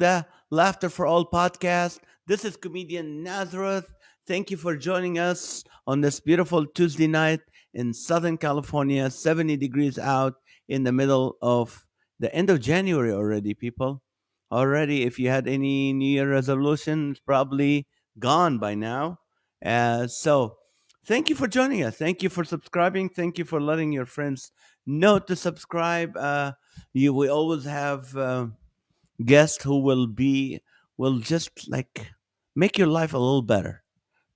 the Laughter for All podcast. This is Comedian Nazareth. Thank you for joining us on this beautiful Tuesday night in Southern California, 70 degrees out in the middle of the end of January already, people. Already, if you had any New Year resolution, it's probably gone by now. So, thank you for joining us. Thank you for subscribing. Thank you for letting your friends know to subscribe. We always have guests who will just like make your life a little better,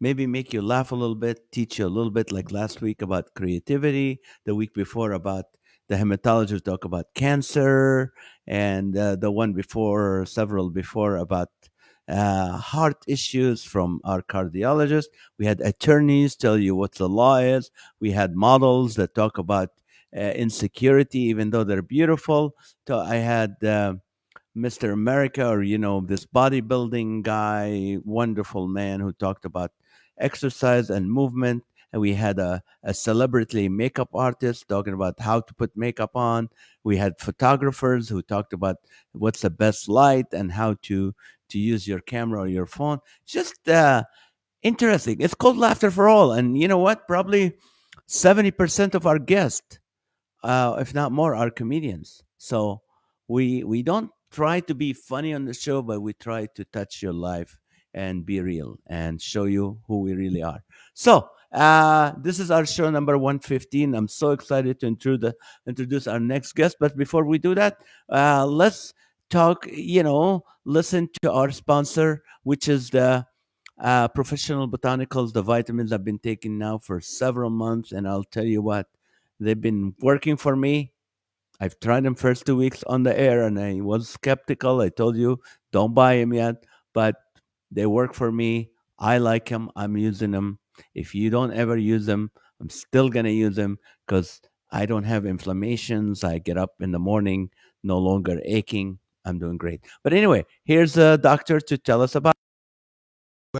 maybe make you laugh a little bit, teach you a little bit, like last week about creativity, the week before about the hematologist talk about cancer, and the one before, several before, about heart issues from our cardiologist. We had attorneys tell you what the law is. We had models that talk about insecurity, even though they're beautiful. So I had Mr. America, or this bodybuilding guy, wonderful man who talked about exercise and movement. And we had a celebrity makeup artist talking about how to put makeup on. We had photographers who talked about what's the best light and how to use your camera or your phone. Just interesting. It's called Laughter for All. And you know what? Probably 70% of our guests, if not more, are comedians. So we don't try to be funny on the show, but we try to touch your life and be real and show you who we really are. So this is our show number 115. I'm so excited to introduce our next guest. But before we do that, let's talk. Listen to our sponsor, which is the professional botanicals, the vitamins I've been taking now for several months, and I'll tell you what, they've been working for me. I've tried them first 2 weeks on the air, and I was skeptical. I told you don't buy them yet, but they work for me. I like them. I'm using them. If you don't ever use them, I'm still gonna use them because I don't have inflammations. I get up in the morning, no longer aching. I'm doing great. But anyway, here's a doctor to tell us about.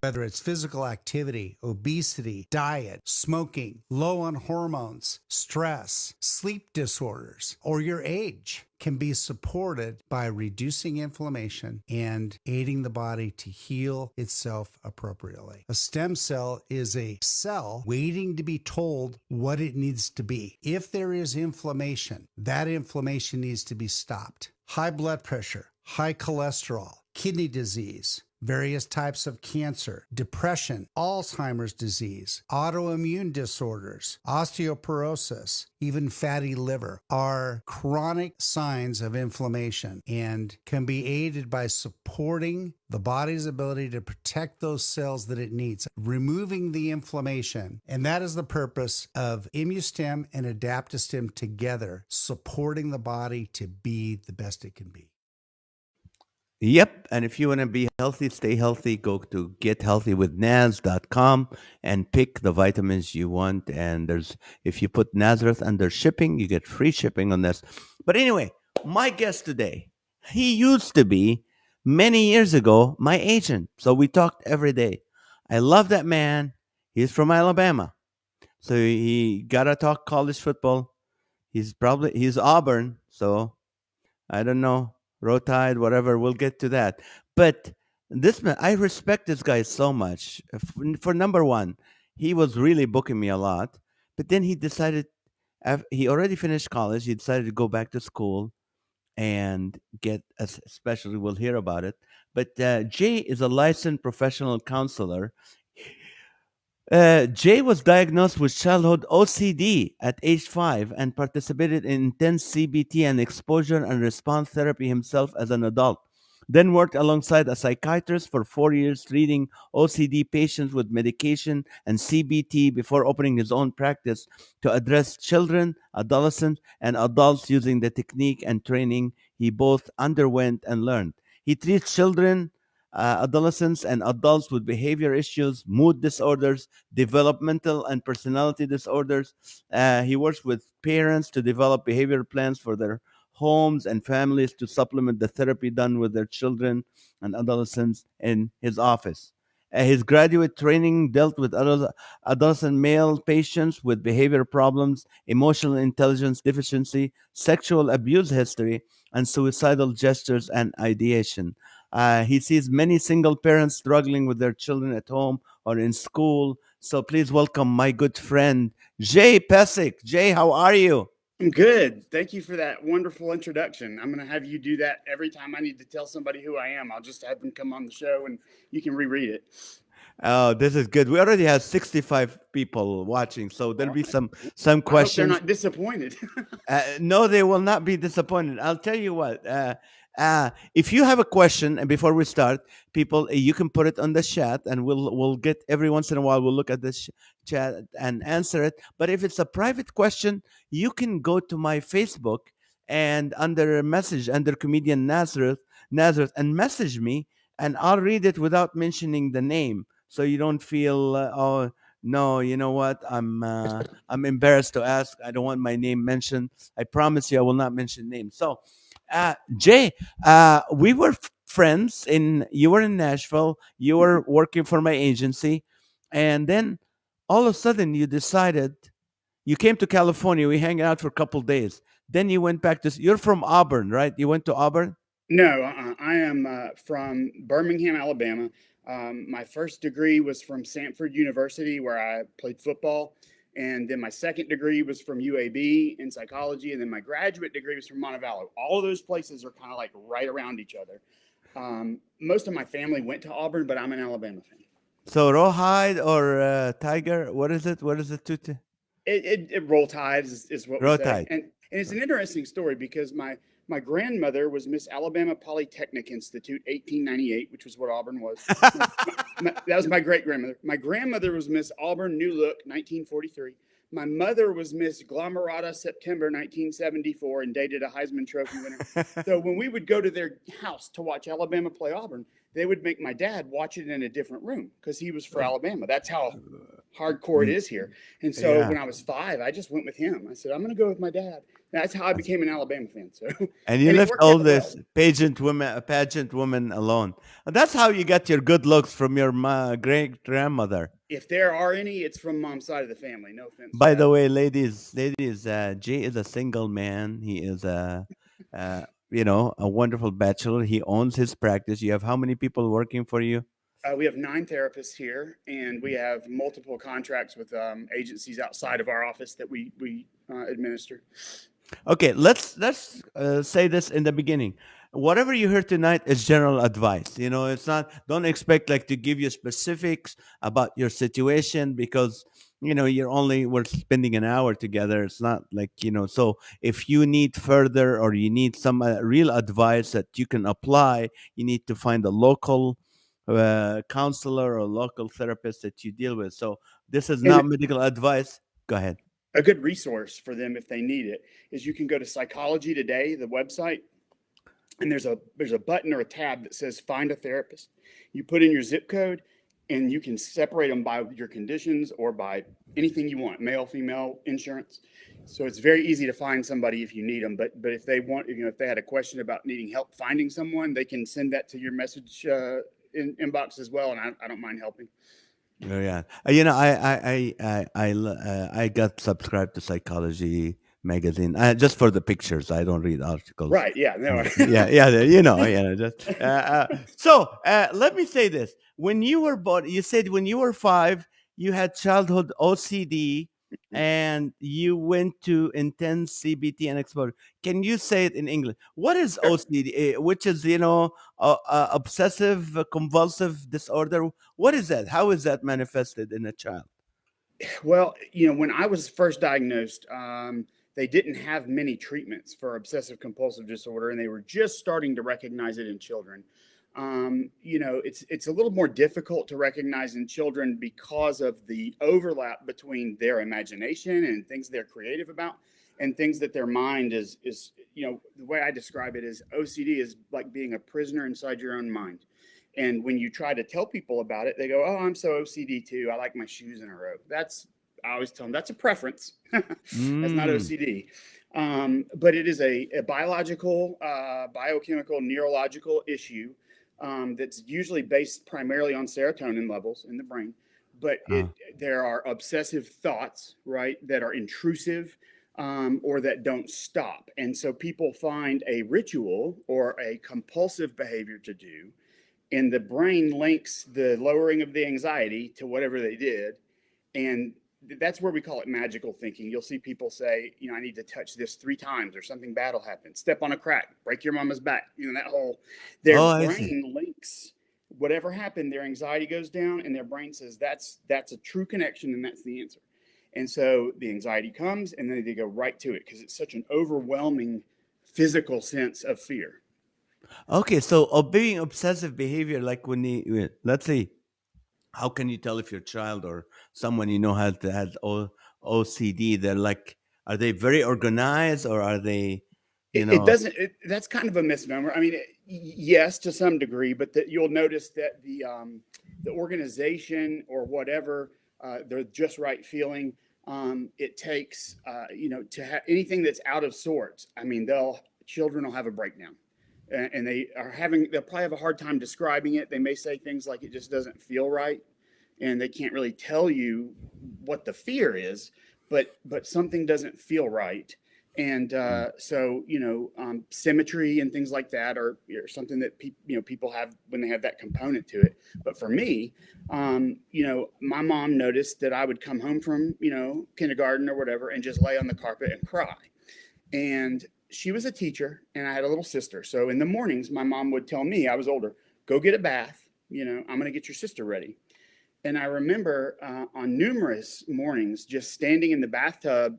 Whether it's physical activity, obesity, diet, smoking, low on hormones, stress, sleep disorders, or your age, can be supported by reducing inflammation and aiding the body to heal itself appropriately. A stem cell is a cell waiting to be told what it needs to be. If there is inflammation, that inflammation needs to be stopped. High blood pressure, high cholesterol, kidney disease, various types of cancer, depression, Alzheimer's disease, autoimmune disorders, osteoporosis, even fatty liver are chronic signs of inflammation and can be aided by supporting the body's ability to protect those cells that it needs, removing the inflammation. And that is the purpose of ImmuStem and AdaptoStem together, supporting the body to be the best it can be. Yep. And if you want to be healthy, stay healthy, go to gethealthywithnaz.com and pick the vitamins you want. And if you put Nazareth under shipping, you get free shipping on this. But anyway, my guest today, he used to be many years ago my agent. So we talked every day. I love that man. He's from Alabama. So he got to talk college football. He's Auburn. So I don't know, Rotide, whatever. We'll get to that. But this man, I respect this guy so much. For number one, he was really booking me a lot. But then he decided, he already finished college. He decided to go back to school and get, especially, we'll hear about it. But Jay is a licensed professional counselor. Jay was diagnosed with childhood OCD at age 5 and participated in intense CBT and exposure and response therapy himself as an adult. Then worked alongside a psychiatrist for 4 years, treating OCD patients with medication and CBT before opening his own practice to address children, adolescents, and adults using the technique and training he both underwent and learned. He treats children, adolescents, and adults with behavior issues, mood disorders, developmental and personality disorders. He works with parents to develop behavior plans for their homes and families to supplement the therapy done with their children and adolescents in his office. His graduate training dealt with adolescent male patients with behavior problems, emotional intelligence deficiency, sexual abuse history, and suicidal gestures and ideation. He sees many single parents struggling with their children at home or in school. So please welcome my good friend, Jay Pasek. Jay, how are you? I'm good. Thank you for that wonderful introduction. I'm going to have you do that every time I need to tell somebody who I am. I'll just have them come on the show and you can reread it. Oh, this is good. We already have 65 people watching, so there'll All be right. some I hope they're questions. not disappointed. No, they will not be disappointed. I'll tell you what. If you have a question, and before we start, people, you can put it on the chat, and we'll get every once in a while. We'll look at this chat and answer it. But if it's a private question, you can go to my Facebook and under a message under Comedian Nazareth, and message me, and I'll read it without mentioning the name, so you don't feel oh no, you know what, I'm embarrassed to ask. I don't want my name mentioned. I promise you, I will not mention names. So, Jay, we were friends. You were in Nashville. You were working for my agency, and then all of a sudden you decided you came to California. We hang out for a couple days. Then you went back to. You're from Auburn, right? You went to Auburn. No, I am from Birmingham, Alabama. My first degree was from Samford University, where I played football. And then my second degree was from UAB in psychology. And then my graduate degree was from Montevallo. All of those places are kind of like right around each other. Most of my family went to Auburn, but I'm an Alabama fan. So Rawhide or Tiger? What is it? What is it? It roll tide is what we say. Rawhide. And it's an interesting story because my grandmother was Miss Alabama Polytechnic Institute, 1898, which was what Auburn was. That was my great grandmother. My grandmother was Miss Auburn New Look, 1943. My mother was Miss Glomerata September 1974 and dated a Heisman Trophy winner. So when we would go to their house to watch Alabama play Auburn, they would make my dad watch it in a different room because he was for Alabama. That's how hardcore it is here. And so Yeah. when I was 5, I just went with him. I said, I'm going to go with my dad. That's how I became an Alabama fan. So, And you it left worked all out this well. pageant woman alone. That's how you got your good looks from your great grandmother. If there are any, it's from mom's side of the family. No offense, By the Chad. way, ladies, Jay is a single man. He is a wonderful bachelor. He owns his practice. You have how many people working for you? We have 9 therapists here, and we have multiple contracts with agencies outside of our office that we administer. Okay, let's say this in the beginning. Whatever you heard tonight is general advice. It's not. Don't expect like to give you specifics about your situation because we're spending an hour together. It's not like. So if you need further or you need some real advice that you can apply, you need to find a local counselor or local therapist that you deal with. So this is not And medical advice. Go ahead. a good resource for them if they need it is you can go to Psychology Today, the website, and there's a button or a tab that says Find a Therapist. You put in your zip code, and you can separate them by your conditions or by anything you want, male, female, insurance. So it's very easy to find somebody if you need them. But if they want, if they had a question about needing help finding someone, they can send that to your message inbox as well, and I don't mind helping. Oh, yeah. I got subscribed to Psychology magazine just for the pictures. I don't read articles. Right? Yeah. No. Just so let me say this: when you were born, you said when you were 5, you had childhood OCD, and you went to intense CBT and exposure. Can you say it in English? What is Sure. OCD? Which is obsessive compulsive disorder. What is that? How is that manifested in a child? Well, when I was first diagnosed, they didn't have many treatments for obsessive compulsive disorder, and they were just starting to recognize it in children. It's a little more difficult to recognize in children because of the overlap between their imagination and things they're creative about and things that their mind is the way I describe it is OCD is like being a prisoner inside your own mind. And when you try to tell people about it, they go, "Oh, I'm so OCD too. I like my shoes in a row." I always tell them that's a preference. That's not Mm. OCD. But it is a biological, biochemical, neurological issue that's usually based primarily on serotonin levels in the brain. But Uh, there are obsessive thoughts, right, that are intrusive. or that don't stop. And so people find a ritual or a compulsive behavior to do, and the brain links the lowering of the anxiety to whatever they did. And that's where we call it magical thinking. You'll see people say, I need to touch this 3 times or something bad will happen. Step on a crack, break your mama's back. That whole, their Oh, I see. brain links whatever happened, their anxiety goes down, and their brain says that's a true connection, and that's the answer. And so the anxiety comes, and then they go right to it because it's such an overwhelming physical sense of fear. Okay, so being obsessive behavior, like let's say, how can you tell if your child or someone has OCD? They're like, are they very organized, or are they, It doesn't. That's kind of a misnomer. I mean, yes, to some degree, but you'll notice that the organization or whatever, the just right feeling, it takes to have anything that's out of sorts. I mean, children will have a breakdown, and they'll probably have a hard time describing it. They may say things like it just doesn't feel right, and they can't really tell you what the fear is, but something doesn't feel right. And so, symmetry and things like that are something that people have when they have that component to it. But for me, my mom noticed that I would come home from, kindergarten or whatever and just lay on the carpet and cry. And she was a teacher, and I had a little sister. So in the mornings, my mom would tell me, I was older, go get a bath. I'm going to get your sister ready. And I remember on numerous mornings just standing in the bathtub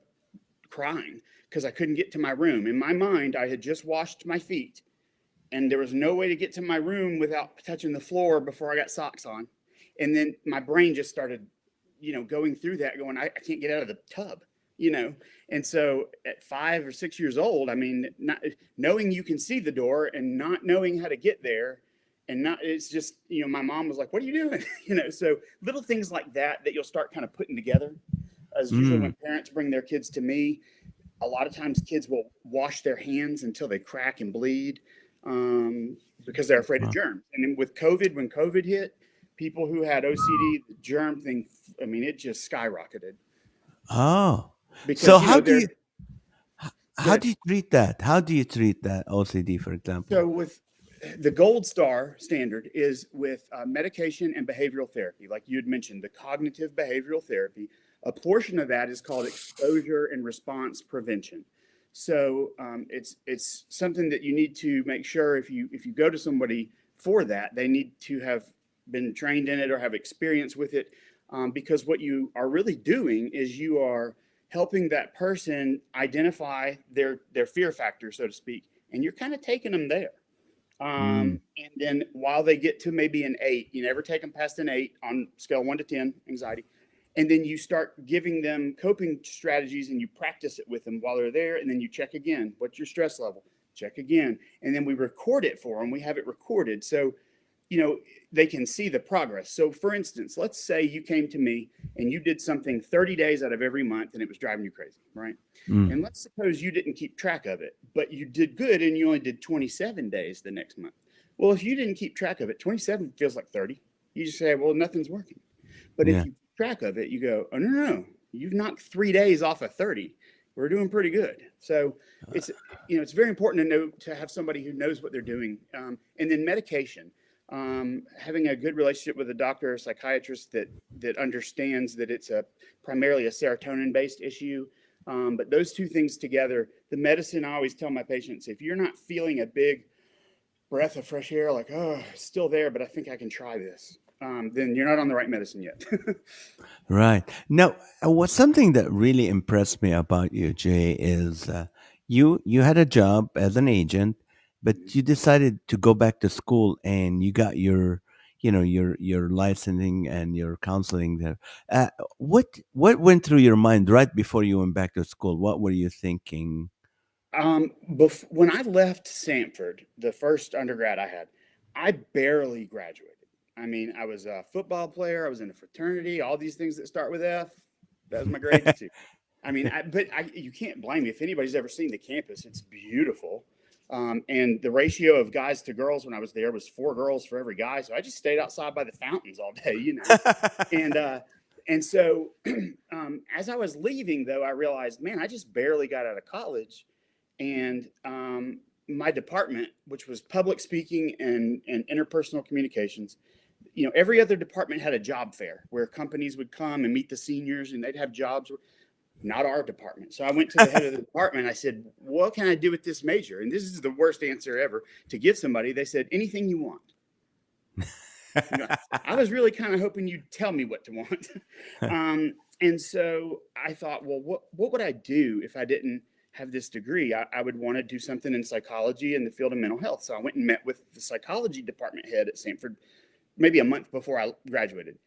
crying because I couldn't get to my room. In my mind, I had just washed my feet, and there was no way to get to my room without touching the floor before I got socks on. And then my brain just started, going through that, going, I can't get out of the tub, And so at 5 or 6 years old, I mean, not knowing you can see the door and not knowing how to get there, and it's just, my mom was like, what are you doing? So little things like that you'll start kind of putting together. As usually when parents bring their kids to me, a lot of times kids will wash their hands until they crack and bleed because they're afraid of germs. And then with COVID, when COVID hit, people who had OCD, the germ thing, I mean, it just skyrocketed. Oh, Because, so how do you treat that? How do you treat that OCD, for example? So with the gold star standard is with medication and behavioral therapy. Like you had mentioned, the cognitive behavioral therapy, a portion of that is called exposure and response prevention. So it's something that you need to make sure if you go to somebody for that, they need to have been trained in it or have experience with it, because what you are really doing is you are helping that person identify their fear factor, so to speak, and you're kind of taking them there. And then while they get to maybe an 8, you never take them past an 8 on scale 1 to 10 anxiety. And then you start giving them coping strategies and you practice it with them while they're there. And then you check again. What's your stress level? Check again. And then we record it for them. We have it recorded. So, they can see the progress. So for instance, let's say you came to me and you did something 30 days out of every month and it was driving you crazy, right? And let's suppose you didn't keep track of it, but you did good and you only did 27 days the next month. Well, if you didn't keep track of it, 27 feels like 30. You just say, well, nothing's working. But if you keep track of it, you go, oh, no, you've knocked 3 days off of 30. We're doing pretty good. So it's, it's very important to have somebody who knows what they're doing. And then medication. Having a good relationship with a doctor or psychiatrist that understands that it's primarily a serotonin based issue. But those two things together, the medicine, I always tell my patients, if you're not feeling a big breath of fresh air, like, oh, it's still there, but I think I can try this, then you're not on the right medicine yet. Right. Now, what something that really impressed me about you, Jay, is you had a job as an agent, but you decided to go back to school and you got your your licensing and your counseling there. What went through your mind right before you went back to school? What were you thinking? When I left Samford, the first undergrad I had, I barely graduated. I mean, I was a football player. I was in a fraternity, all these things that start with F. That was my grades too. I mean, you can't blame me. If anybody's ever seen the campus, it's beautiful. And the ratio of guys to girls when I was there was 4 girls for every guy. So I just stayed outside by the fountains all day, And And so as I was leaving, though, I realized, man, I just barely got out of college. And my department, which was public speaking and interpersonal communications, every other department had a job fair where companies would come and meet the seniors and they'd have jobs. Not our department. So I went to the head of the department. I said, what can I do with this major? And this is the worst answer ever to give somebody. They said, anything you want. I was really kind of hoping you'd tell me what to want. And so I thought, well, what would I do if I didn't have this degree? I would want to do something in psychology in the field of mental health. So I went and met with the psychology department head at Stanford maybe a month before I graduated.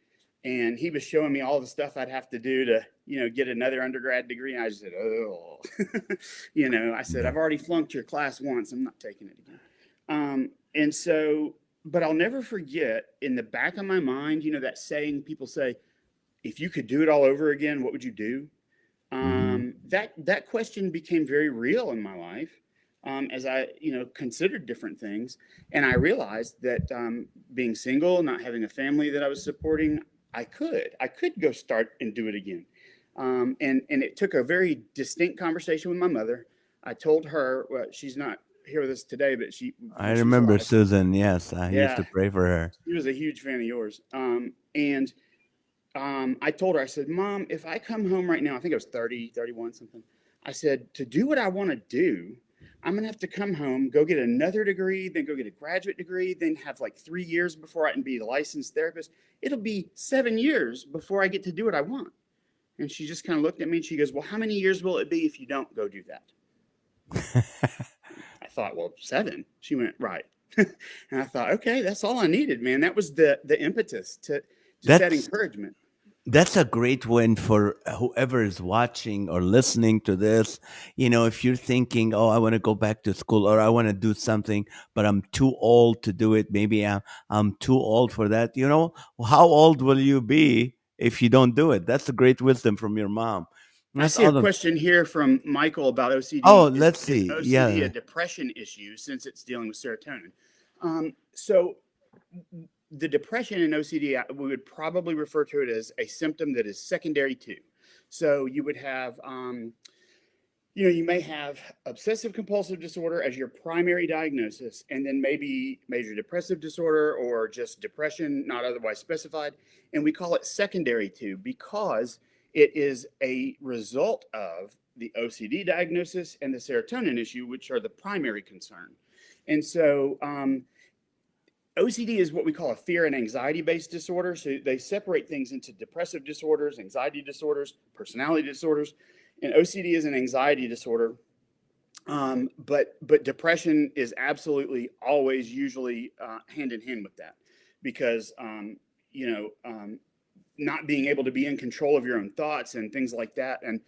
And he was showing me all the stuff I'd have to do to, get another undergrad degree. And I just said, oh, I said, I've already flunked your class once. I'm not taking it again. And so, but I'll never forget in the back of my mind, that saying people say, if you could do it all over again, what would you do? That question became very real in my life. As I, considered different things. And I realized that being single, not having a family that I was supporting, I could go start and do it again. And it took a very distinct conversation with my mother. I told her, well, she's not here with us today, but I remember Susan. Yes, I used to pray for her. She was a huge fan of yours. And I told her, I said, Mom, if I come home right now, I think I was 30, 31, something. I said, to do what I want to do, I'm going to have to come home, go get another degree, then go get a graduate degree, then have like 3 years before I can be a licensed therapist. It'll be 7 years before I get to do what I want. And she just kind of looked at me and she goes, well, how many years will it be if you don't go do that? I thought, well, 7. She went, right. And I thought, okay, that's all I needed, man. That was the impetus to that encouragement. That's a great win for whoever is watching or listening to this. If you're thinking, oh, I want to go back to school or I want to do something, but I'm too old to do it. Maybe I'm too old for that. How old will you be if you don't do it? That's a great wisdom from your mom. I see a question here from Michael about OCD. Oh, let's see. Is OCD a depression issue since it's dealing with serotonin? So the depression in OCD, we would probably refer to it as a symptom that is secondary to. So you would have, you may have obsessive compulsive disorder as your primary diagnosis, and then maybe major depressive disorder or just depression, not otherwise specified. And we call it secondary to because it is a result of the OCD diagnosis and the serotonin issue, which are the primary concern. And so, OCD is what we call a fear and anxiety-based disorder. So they separate things into depressive disorders, anxiety disorders, personality disorders, and OCD is an anxiety disorder. But depression is absolutely always usually hand in hand with that because, not being able to be in control of your own thoughts and things like that. And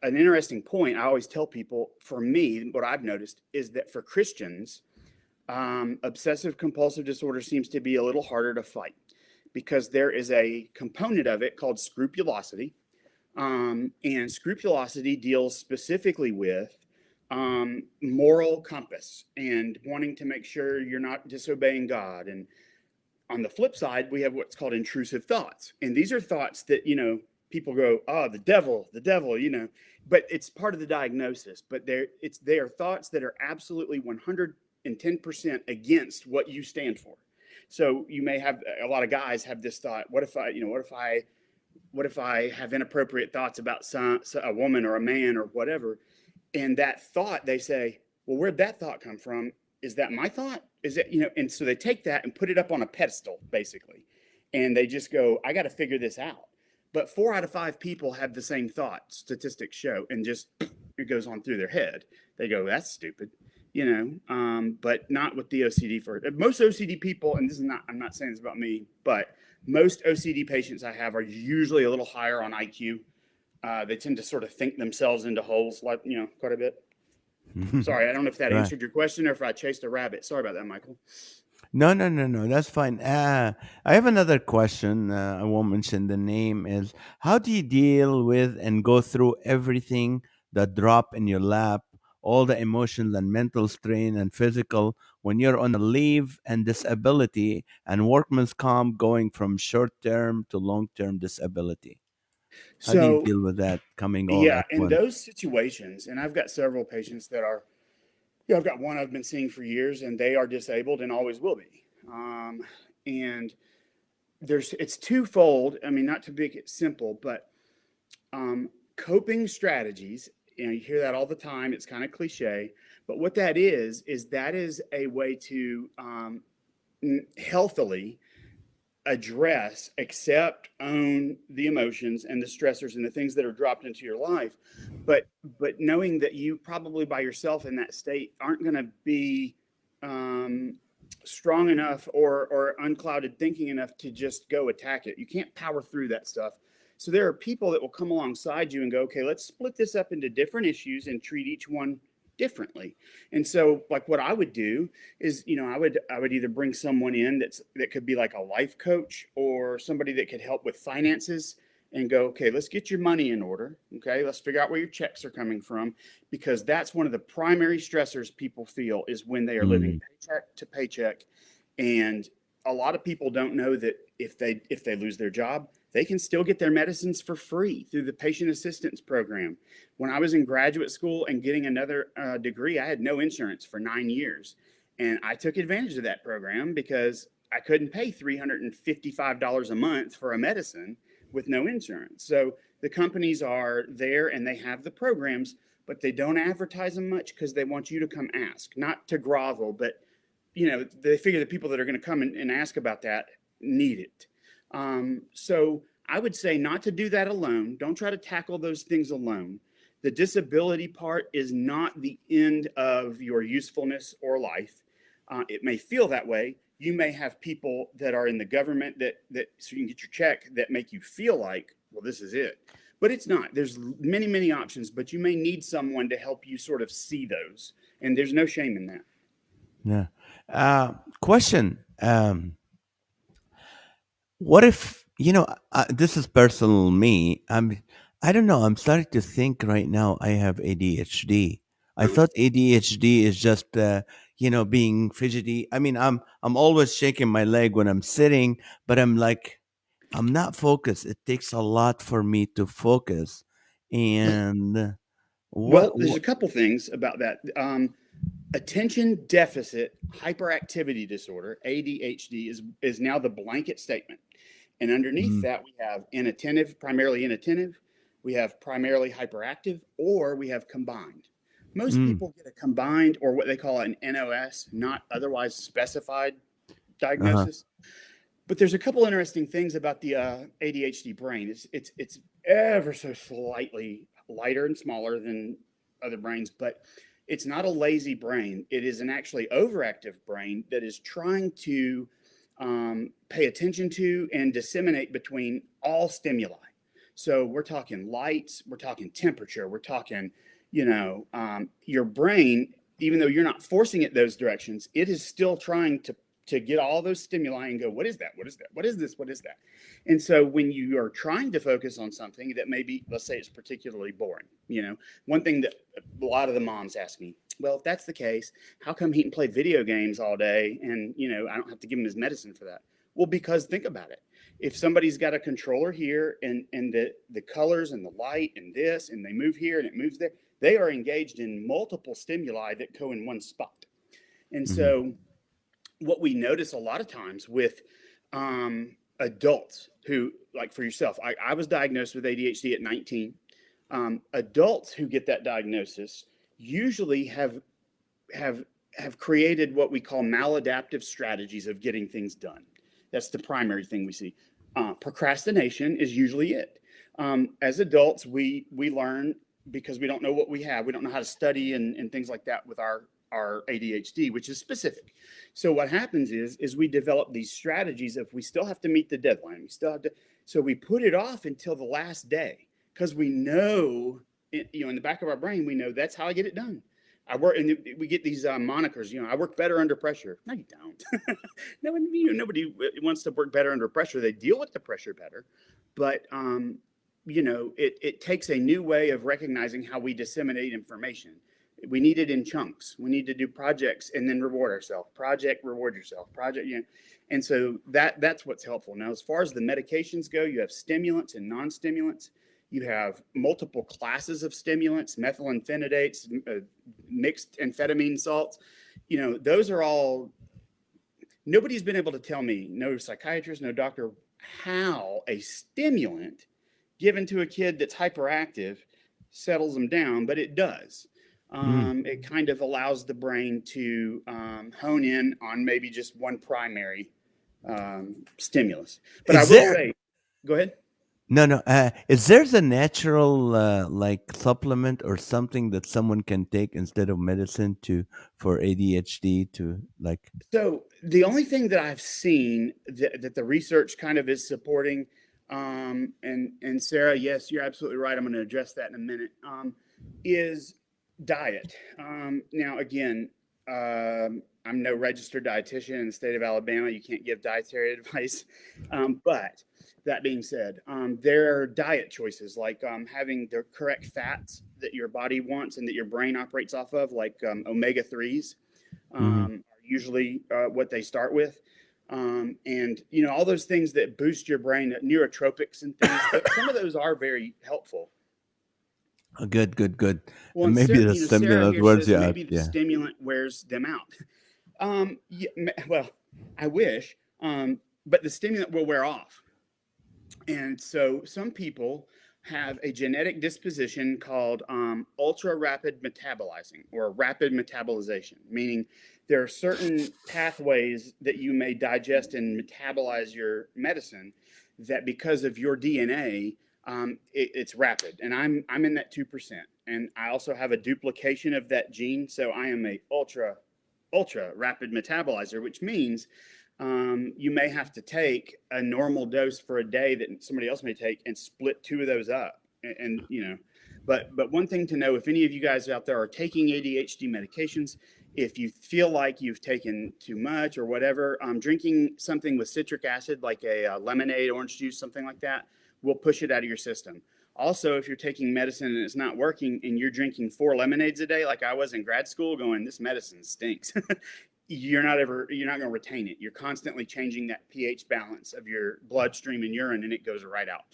an interesting point I always tell people, for me, what I've noticed is that for Christians, obsessive compulsive disorder seems to be a little harder to fight because there is a component of it called scrupulosity. And scrupulosity deals specifically with moral compass and wanting to make sure you're not disobeying God. And on the flip side, we have what's called intrusive thoughts. And these are thoughts that, people go, oh, the devil, but it's part of the diagnosis. But they are thoughts that are absolutely 110% against what you stand for. So you may have a lot of guys have this thought, what if I have inappropriate thoughts about a woman or a man or whatever? And that thought, they say, well, where'd that thought come from? Is that my thought? Is it, and so they take that and put it up on a pedestal, basically. And they just go, I got to figure this out. But 4 out of 5 people have the same thought, statistics show, and just it goes on through their head. They go, that's stupid, but not with the OCD. For most OCD people, and I'm not saying this about me, but most OCD patients I have are usually a little higher on IQ. They tend to sort of think themselves into holes, like, quite a bit. Sorry, I don't know if that answered your question or if I chased a rabbit. Sorry about that, Michael. No. That's fine. I have another question. I won't mention the name. Is how do you deal with and go through everything that drop in your lap all the emotions and mental strain and physical when you're on a leave and disability and workman's comp going from short term to long term disability. How do you So, deal with that coming all yeah, at in once? those situations, and I've got several patients that are, I've got one I've been seeing for years, and they are disabled and always will be. And it's twofold. I mean, not to make it simple, but coping strategies. You hear that all the time. It's kind of cliche, but what that is a way to healthily address, accept, own the emotions and the stressors and the things that are dropped into your life, but knowing that you probably by yourself in that state aren't going to be um, strong enough or unclouded thinking enough to just go attack it. You can't power through that stuff. So there are people that will come alongside you and go, okay, let's split this up into different issues and treat each one differently. And so, like, what I would do is, I would either bring someone in that could be like a life coach or somebody that could help with finances and go, okay, let's get your money in order. Okay, let's figure out where your checks are coming from, because that's one of the primary stressors people feel is when they are living Mm, paycheck to paycheck. And a lot of people don't know that if they lose their job, they can still get their medicines for free through the patient assistance program. When I was in graduate school and getting another degree, I had no insurance for 9 years. And I took advantage of that program because I couldn't pay $355 a month for a medicine with no insurance. So the companies are there and they have the programs, but they don't advertise them much because they want you to come ask, not to grovel, but they figure the people that are going to come and ask about that need it. So I would say not to do that alone. Don't try to tackle those things alone. The disability part is not the end of your usefulness or life. It may feel that way. You may have people that are in the government that so you can get your check that make you feel like, well, this is it. But it's not. There's many, many options, but you may need someone to help you sort of see those. And there's no shame in that. yeah. Question. What if, this is personal me. I don't know. I'm starting to think right now I have ADHD. I Uh-huh. thought ADHD is just, being fidgety. I mean, I'm always shaking my leg when I'm sitting, but I'm like, I'm not focused. It takes a lot for me to focus. And Well, there's what a couple things about that. Attention deficit hyperactivity disorder, ADHD, is now the blanket statement. And underneath mm, that, we have inattentive, primarily inattentive. We have primarily hyperactive, or we have combined. Most mm, people get a combined or what they call an NOS, not otherwise specified uh-huh, diagnosis. But there's a couple interesting things about the ADHD brain. It's ever so slightly lighter and smaller than other brains, but it's not a lazy brain. It is an actually overactive brain that is trying to pay attention to and disseminate between all stimuli. So we're talking lights, we're talking temperature, we're talking, your brain, even though you're not forcing it those directions, it is still trying to get all those stimuli and go, what is that? What is that? What is this? What is that? And so when you are trying to focus on something that maybe, let's say it's particularly boring, one thing that a lot of the moms ask me, well, if that's the case, how come he can play video games all day and, I don't have to give him his medicine for that? Well, because think about it. If somebody's got a controller here and the colors and the light and this, and they move here and it moves there, they are engaged in multiple stimuli that go in one spot. And mhm, so what we notice a lot of times with adults who, like for yourself, I was diagnosed with ADHD at 19. Adults who get that diagnosis usually have have created what we call maladaptive strategies of getting things done. That's the primary thing we see. Procrastination is usually it. As adults, we learn because we don't know what we have. We don't know how to study and things like that with our ADHD, which is specific. So what happens is we develop these strategies of we still have to meet the deadline. We still have to, so we put it off until the last day because we know, in the back of our brain, we know that's how I get it done. I work, and we get these monikers. I work better under pressure. No, you don't. No, nobody wants to work better under pressure. They deal with the pressure better, but it takes a new way of recognizing how we disseminate information. We need it in chunks. We need to do projects and then reward ourselves. Project, reward yourself. Project, and so that's what's helpful. Now, as far as the medications go, you have stimulants and non-stimulants. You have multiple classes of stimulants, methylphenidates, mixed amphetamine salts. Those are all. Nobody's been able to tell me, no psychiatrist, no doctor, how a stimulant given to a kid that's hyperactive settles them down, but it does. It kind of allows the brain to hone in on maybe just one primary stimulus. But I will say, go ahead. No. Is there a natural like supplement or something that someone can take instead of medicine for ADHD to like? So the only thing that I've seen that the research kind of is supporting, and Sarah, yes, you're absolutely right. I'm going to address that in a minute. Is diet. Now, again, I'm no registered dietitian in the state of Alabama. You can't give dietary advice. But that being said, there are diet choices like having the correct fats that your body wants and that your brain operates off of, like omega-3s are usually what they start with. And, all those things that boost your brain, neurotropics and things, some of those are very helpful. Good. Well, And maybe the Sarah stimulant here wears says you out. maybe the stimulant wears them out. Well, I wish, but the stimulant will wear off. And so some people have a genetic disposition called ultra rapid metabolizing or rapid metabolization, meaning there are certain pathways that you may digest and metabolize your medicine that because of your DNA, it's rapid. And I'm in that 2%. And I also have a duplication of that gene. So I am a ultra rapid metabolizer, which means you may have to take a normal dose for a day that somebody else may take and split two of those up. And but one thing to know, if any of you guys out there are taking ADHD medications, if you feel like you've taken too much or whatever, drinking something with citric acid, like a lemonade, orange juice, something like that, will push it out of your system. Also, if you're taking medicine and it's not working and you're drinking 4 lemonades a day, like I was in grad school going, this medicine stinks. You're not going to retain it. You're constantly changing that pH balance of your bloodstream and urine, and it goes right out.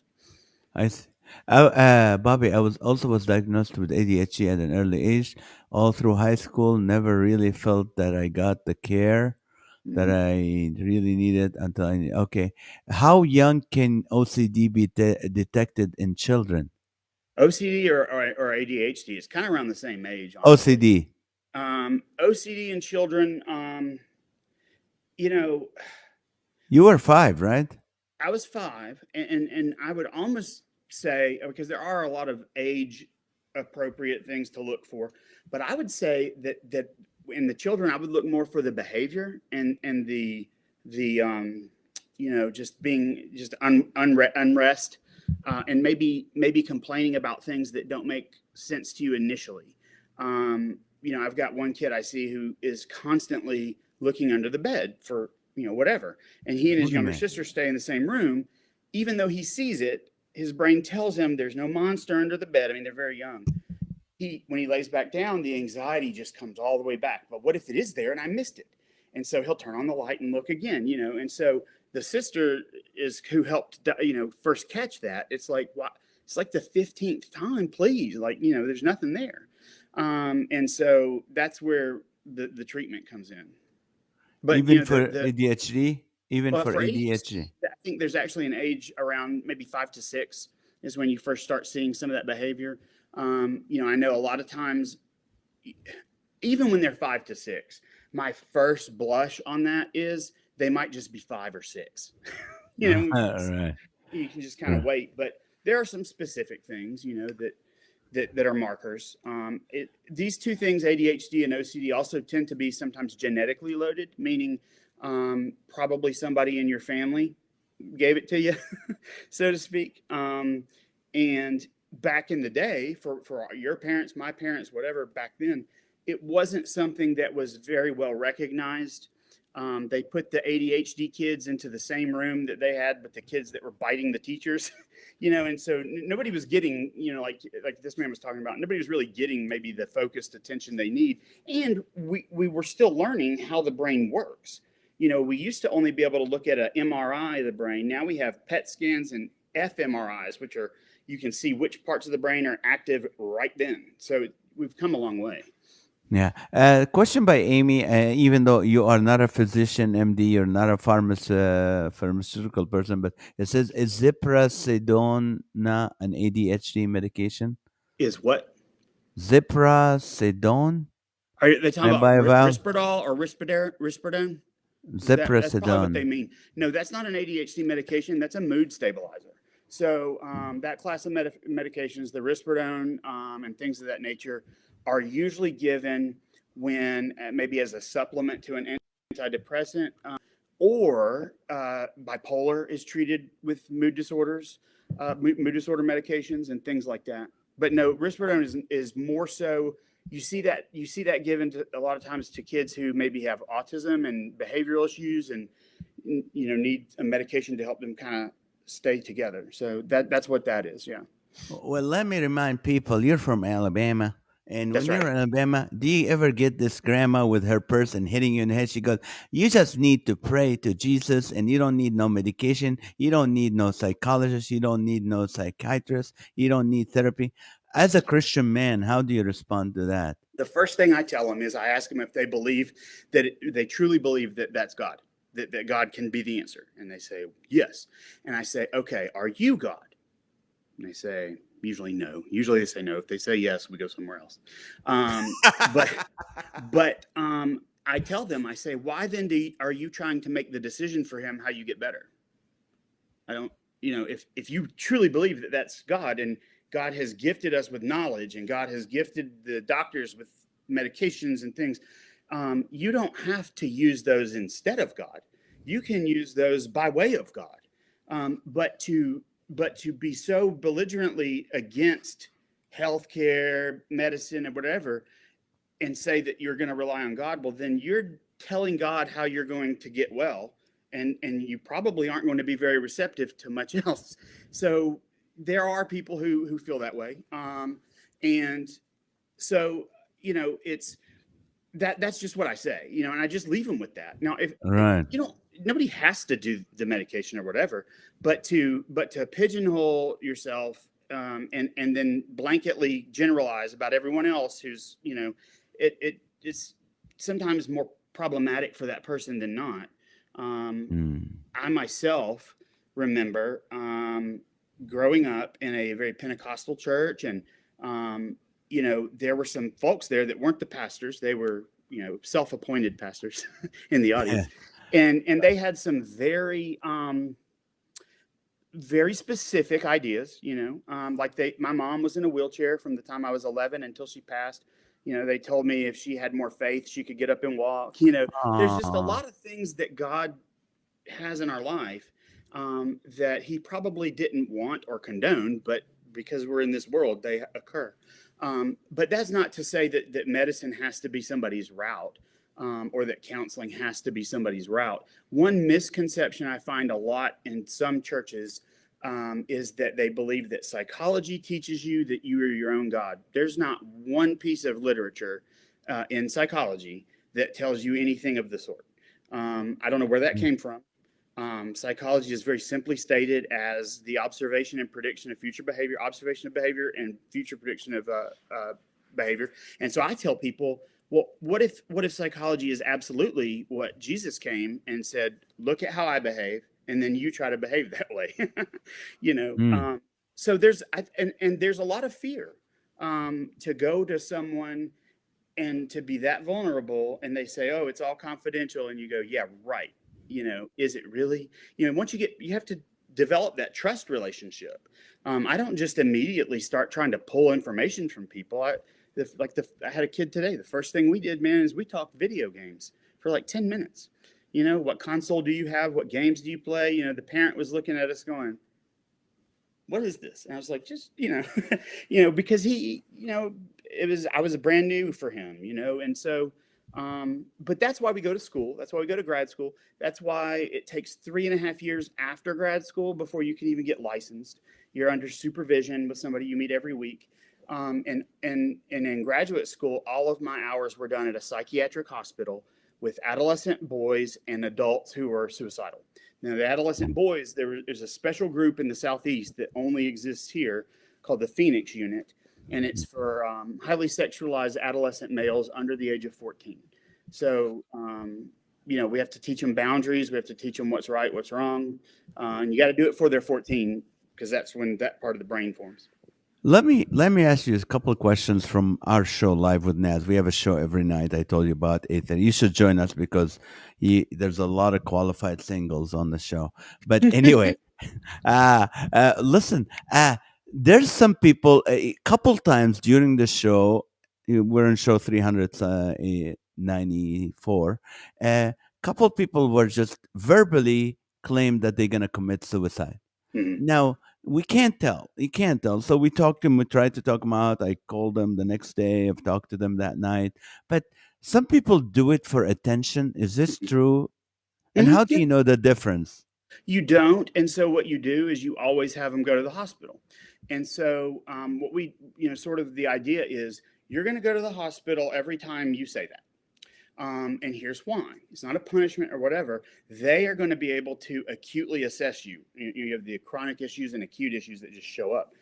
I see. Bobby, I was diagnosed with ADHD at an early age. All through high school, never really felt that I got the care that I really needed until okay. How young can OCD be detected in children? OCD or ADHD is kind of around the same age, honestly. OCD. OCD in children, You were 5, right? I was 5, and I would almost say, because there are a lot of age appropriate things to look for, but I would say that in the children, I would look more for the behavior and the just being unrest, and maybe complaining about things that don't make sense to you initially. I've got one kid I see who is constantly looking under the bed for whatever, and he and his younger sister stay in the same room. Even though he sees it, his brain tells him there's no monster under the bed. I mean, they're very young. When he lays back down, the anxiety just comes all the way back. But what if it is there and I missed it? And so he'll turn on the light and look again, and so the sister is who helped, first catch that. It's like, what? It's like the 15th time, please. Like, there's nothing there. And so that's where the treatment comes in. But even for ADHD, for ADHD, I think there's actually an age around maybe 5 to 6 is when you first start seeing some of that behavior. I know a lot of times, even when they're 5 to 6, my first blush on that is they might just be 5 or 6. Right. You can just kind of wait. But there are some specific things, that are markers. These two things, ADHD and OCD, also tend to be sometimes genetically loaded, meaning probably somebody in your family gave it to you, so to speak. And back in the day, for your parents, my parents, whatever, back then, it wasn't something that was very well recognized. They put the ADHD kids into the same room that they had, but the kids that were biting the teachers, and so nobody was getting, like this man was talking about, nobody was really getting maybe the focused attention they need. And we were still learning how the brain works. We used to only be able to look at an MRI of the brain. Now we have PET scans and fMRIs, which are, you can see which parts of the brain are active right then. So we've come a long way. Yeah. Question by Amy. Even though you are not a physician, MD, you're not a pharmaceutical person, but it says, is zipra, Sedon Not an ADHD medication? Is what? Zipra, Sedon? Are they talking about Bival? Risperdal or Risperidone? That's probably what they Zipra, mean. No, that's not an ADHD medication. That's a mood stabilizer. So that class of medications, the Risperidone and things of that nature, are usually given when maybe as a supplement to an antidepressant, or bipolar is treated with mood disorders, mood disorder medications and things like that. But no, Risperidone is more so. You see that given to, a lot of times, to kids who maybe have autism and behavioral issues, and need a medication to help them kind of stay together. So that's what that is. Yeah. Well, let me remind people, you're from Alabama. And That's when you're right. in Alabama, do you ever get this grandma with her purse and hitting you in the head? She goes, you just need to pray to Jesus, and you don't need no medication. You don't need no psychologist. You don't need no psychiatrist. You don't need therapy. As a Christian man, how do you respond to that? The first thing I tell them is I ask them if they believe that they truly believe that that's God, that God can be the answer. And they say, yes. And I say, okay, are you God? And they say, usually no. Usually they say no. If they say yes, we go somewhere else. But I tell them, I say, why then are you trying to make the decision for him how you get better? I don't, if you truly believe that that's God, and God has gifted us with knowledge, and God has gifted the doctors with medications and things, you don't have to use those instead of God. You can use those by way of God. But to be so belligerently against healthcare, medicine, and whatever, and say that you're going to rely on God, well, then you're telling God how you're going to get well, and you probably aren't going to be very receptive to much else. So there are people who feel that way, and so it's that's just what I say, and I just leave them with that. Now, if Right. nobody has to do the medication or whatever, but to pigeonhole yourself, and then blanketly generalize about everyone else who's it's sometimes more problematic for that person than not. I myself remember growing up in a very Pentecostal church, and there were some folks there that weren't the pastors. They were self-appointed pastors in the audience, and they had some very very specific ideas. Like my mom was in a wheelchair from the time I was 11 until she passed. They told me if she had more faith, she could get up and walk. There's just a Aw. lot of things that God has in our life that he probably didn't want or condone, but because we're in this world, they occur. But that's not to say that medicine has to be somebody's route, or that counseling has to be somebody's route. One misconception I find a lot in some churches is that they believe that psychology teaches you that you are your own God. There's not one piece of literature in psychology that tells you anything of the sort. I don't know where that came from. Psychology is very simply stated as the observation and prediction of future behavior, observation of behavior, and future prediction of behavior. And so I tell people, well, what if psychology is absolutely what Jesus came and said, look at how I behave, and then you try to behave that way. So there's a lot of fear to go to someone and to be that vulnerable, and they say, oh, it's all confidential, and you go, yeah, right. Is it really? Once you have to develop that trust relationship. I don't just immediately start trying to pull information from people. I had a kid today. The first thing we did, man, is we talked video games for like 10 minutes. What console do you have? What games do you play? The parent was looking at us going, what is this? And I was like, just, because he, I was brand new for him, and so But that's why we go to school. That's why we go to grad school. That's why it takes 3.5 years after grad school before you can even get licensed. You're under supervision with somebody you meet every week. And in graduate school, all of my hours were done at a psychiatric hospital with adolescent boys and adults who were suicidal. Now, the adolescent boys, there's a special group in the Southeast that only exists here called the Phoenix Unit, and it's for highly sexualized adolescent males under the age of 14. So, we have to teach them boundaries. We have to teach them what's right, what's wrong. And you got to do it before they're 14 because that's when that part of the brain forms. Let me ask you a couple of questions from our show Live with Naz. We have a show every night. I told you about 8:30. You should join us because there's a lot of qualified singles on the show. But anyway, listen. There's some people. A couple times during the show, we're in show 394. A couple people were just verbally claimed that they're gonna commit suicide. Mhm. Now we can't tell. You can't tell. So we talked to him. We tried to talk him out. I called them the next day. I've talked to them that night. But some people do it for attention. Is this true? And how do Yeah. you know the difference? You don't. And so what you do is you always have them go to the hospital. And so what we, sort of the idea is you're going to go to the hospital every time you say that. And here's why. It's not a punishment or whatever. They are going to be able to acutely assess you. You have the chronic issues and acute issues that just show up.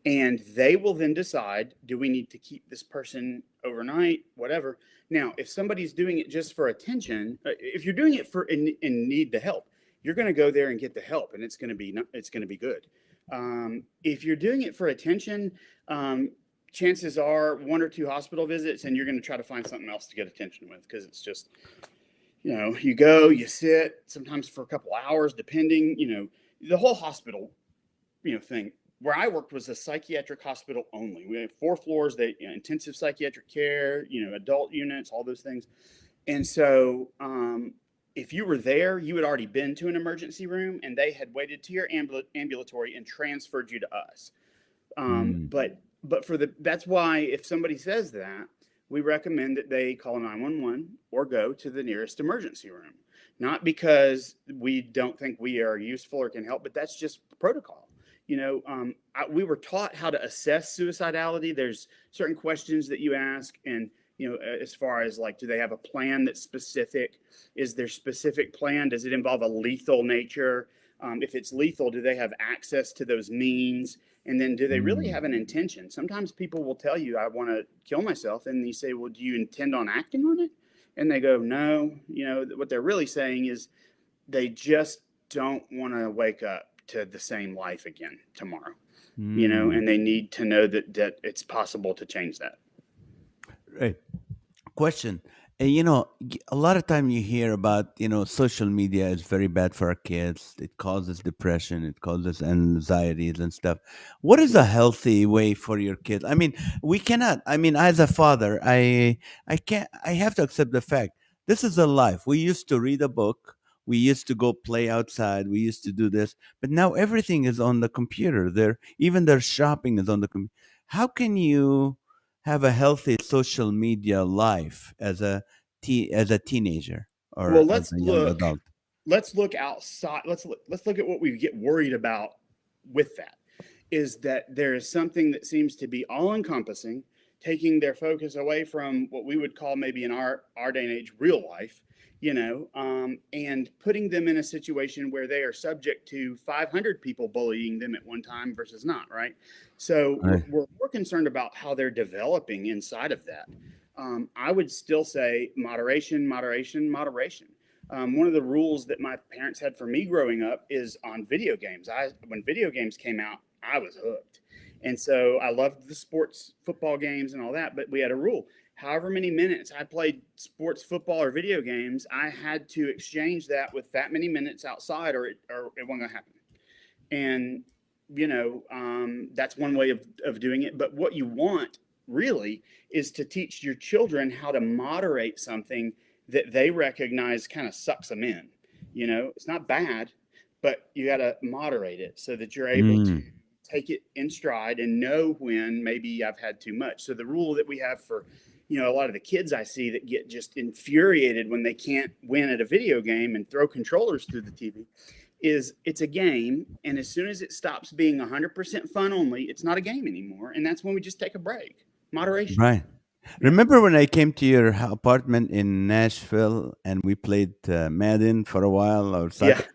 And they will then decide, do we need to keep this person overnight, whatever. Now, if somebody's doing it just for attention, if you're doing it for and need the help, you're going to go there and get the help, and it's going to be good. If you're doing it for attention, chances are 1 or 2 hospital visits, and you're going to try to find something else to get attention with because it's just, you go, you sit, sometimes for a couple hours, depending, the whole hospital, thing. Where I worked was a psychiatric hospital only. We had 4 floors, intensive psychiatric care, adult units, all those things. And so if you were there, you had already been to an emergency room and they had waited to your ambulatory and transferred you to us. Mm. But that's why if somebody says that, we recommend that they call 911 or go to the nearest emergency room. Not because we don't think we are useful or can help, but that's just protocol. We were taught how to assess suicidality. There's certain questions that you ask, and as far as like, do they have a plan that's specific? Is their specific plan? Does it involve a lethal nature? If it's lethal, do they have access to those means? And then do they really have an intention? Sometimes people will tell you, I want to kill myself. And you say, well, do you intend on acting on it? And they go, no. What they're really saying is they just don't want to wake up to the same life again tomorrow, and they need to know that it's possible to change that. Right. Question. A lot of time you hear about, social media is very bad for our kids. It causes depression. It causes anxieties and stuff. What is a healthy way for your kids? I mean, we cannot. I mean, as a father, I can't. I have to accept the fact this is a life. We used to read a book. We used to go play outside. We used to do this, but now everything is on the computer. Even their shopping is on the computer. How can you have a healthy social media life as a teenager or Well, as a young adult? let's look outside. Let's look at what we get worried about with that. Is that there is something that seems to be all encompassing, taking their focus away from what we would call maybe in our day and age real life, and putting them in a situation where they are subject to 500 people bullying them at one time versus not, right? So Right. we're more concerned about how they're developing inside of that. I would still say moderation, moderation, moderation. One of the rules that my parents had for me growing up is on video games. When video games came out, I was hooked. And so I loved the sports football games and all that, but we had a rule. However many minutes I played sports, football, or video games, I had to exchange that with that many minutes outside or it wasn't going to happen. And, that's one way of doing it. But what you want really is to teach your children how to moderate something that they recognize kind of sucks them in. It's not bad, but you got to moderate it so that you're able to Mm. take it in stride and know when maybe I've had too much. So the rule that we have for a lot of the kids I see that get just infuriated when they can't win at a video game and throw controllers through the TV is it's a game. And as soon as it stops being 100% fun only, it's not a game anymore. And that's when we just take a break. Moderation. Right. Yeah. Remember when I came to your apartment in Nashville and we played Madden for a while or Yeah. soccer?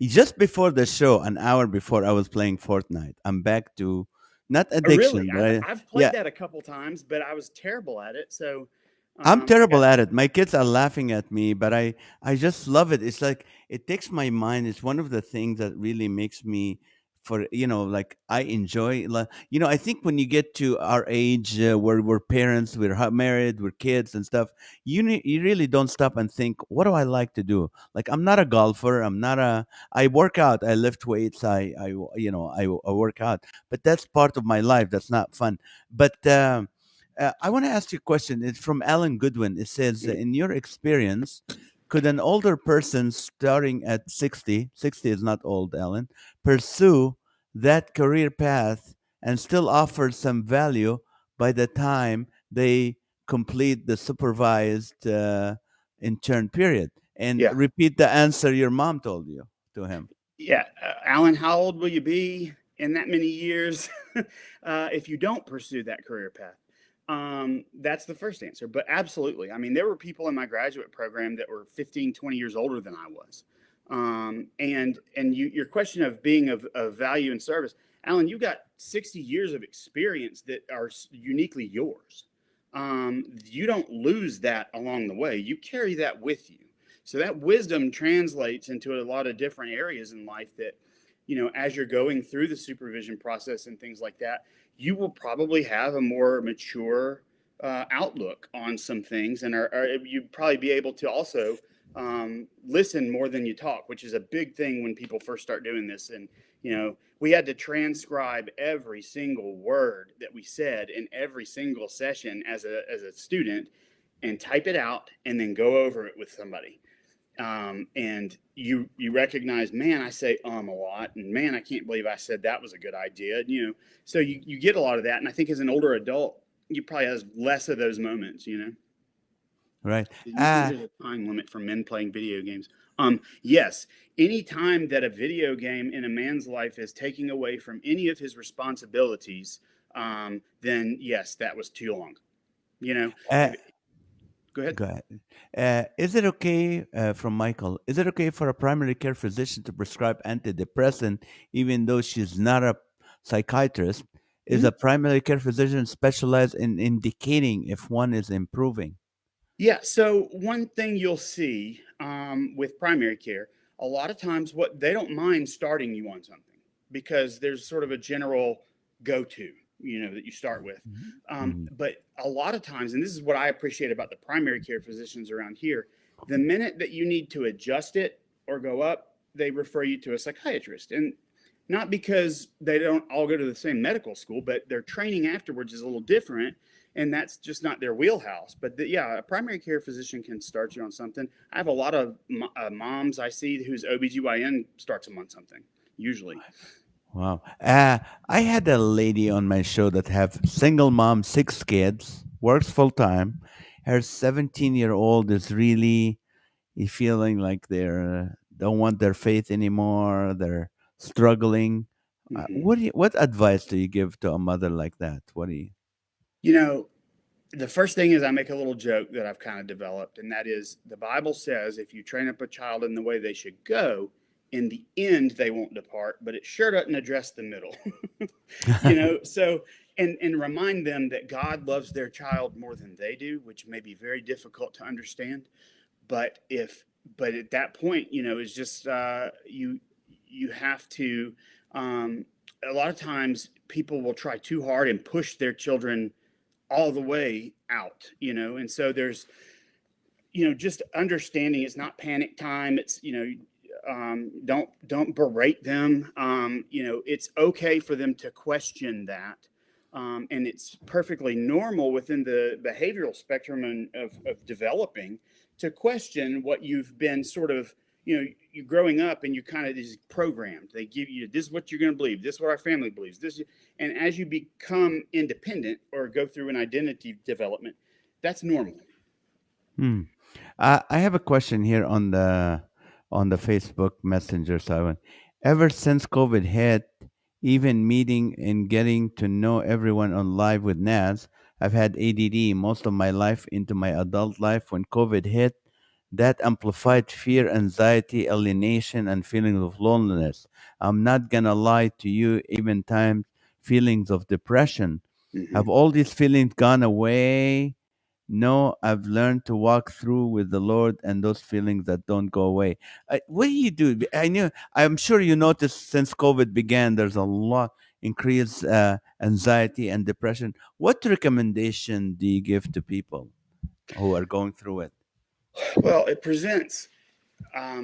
Just before the show, an hour before, I was playing Fortnite. I'm back to not Really? addiction, but I've yeah, played that a couple times, but I was terrible at it. So I'm I got, terrible at it. My kids are laughing at me, but I just love it. It's like it takes my mind. It's one of the things that really makes me for like I enjoy. I think when you get to our age where we're parents, we're married, we're kids and stuff, you really don't stop and think, what do I like to do? Like I'm not a golfer. I'm not a. I work out. I lift weights. I work out, but that's part of my life. That's not fun. But I want to ask you a question. It's from Alan Goodwin. It says, in your experience, could an older person starting at 60 is not old, Alan, pursue that career path and still offer some value by the time they complete the supervised intern period? And yeah. repeat the answer your mom told you to him. Yeah. Alan, how old will you be in that many years if you don't pursue that career path? That's the first answer. But absolutely. I mean, there were people in my graduate program that were 15, 20 years older than I was. Your question of being of value and service, Alan, you got 60 years of experience that are uniquely yours. You don't lose that along the way. You carry that with you. So that wisdom translates into a lot of different areas in life that, as you're going through the supervision process and things like that, you will probably have a more mature outlook on some things, and you'd probably be able to also listen more than you talk, which is a big thing when people first start doing this. And we had to transcribe every single word that we said in every single session as a student, and type it out, and then go over it with somebody. And you recognize, man, I say a lot, and man, I can't believe I said that was a good idea. So you get a lot of that, and I think as an older adult, you probably have less of those moments. Right. Usually there's a time limit for men playing video games. Yes, any time that a video game in a man's life is taking away from any of his responsibilities, then yes, that was too long. Uh, Go ahead. Go ahead. Is it okay, from Michael, is it okay for a primary care physician to prescribe antidepressant even though she's not a psychiatrist? Is Mhm. a primary care physician specialized in indicating if one is improving? Yeah. So one thing you'll see with primary care, a lot of times, what they don't mind starting you on something because there's sort of a general go-to, that you start with. Mhm. But a lot of times, and this is what I appreciate about the primary care physicians around here, the minute that you need to adjust it or go up, they refer you to a psychiatrist. And not because they don't all go to the same medical school, but their training afterwards is a little different, and that's just not their wheelhouse. But yeah, a primary care physician can start you on something. I have a lot of moms I see whose OBGYN starts them on something, usually. Wow. I had a lady on my show that have single mom, 6 kids, works full time. Her 17-year-old is really feeling like they're don't want their faith anymore. They're struggling. Hmm. What advice do you give to a mother like that? What do you? You know, the first thing is I make a little joke that I've kind of developed, and that is the Bible says if you train up a child in the way they should go, in the end they won't depart, but it sure doesn't address the middle. So and remind them that God loves their child more than they do, which may be very difficult to understand. But at that point, it's just you have to. Um, a lot of times, people will try too hard and push their children all the way out, and so there's, just understanding it's not panic time. It's, don't berate them. It's okay for them to question that. And it's perfectly normal within the behavioral spectrum of developing to question what you've been sort of, you growing up, and you kind of is programmed. They give you, this is what you're going to believe. This is what our family believes. And as you become independent or go through an identity development, that's normal. Hmm. I have a question here on the Facebook Messenger. So, ever since COVID hit, even meeting and getting to know everyone on live with Naz, I've had ADD most of my life into my adult life. When COVID hit, that amplified fear, anxiety, alienation, and feelings of loneliness. I'm not gonna lie to you, even times feelings of depression. Have Hmm. all these feelings gone away? No, I've learned to walk through with the Lord and those feelings that don't go away. What do you do? I'm sure you noticed since COVID began, there's a lot increased anxiety and depression. What recommendation do you give to people who are going through it? Well, it presents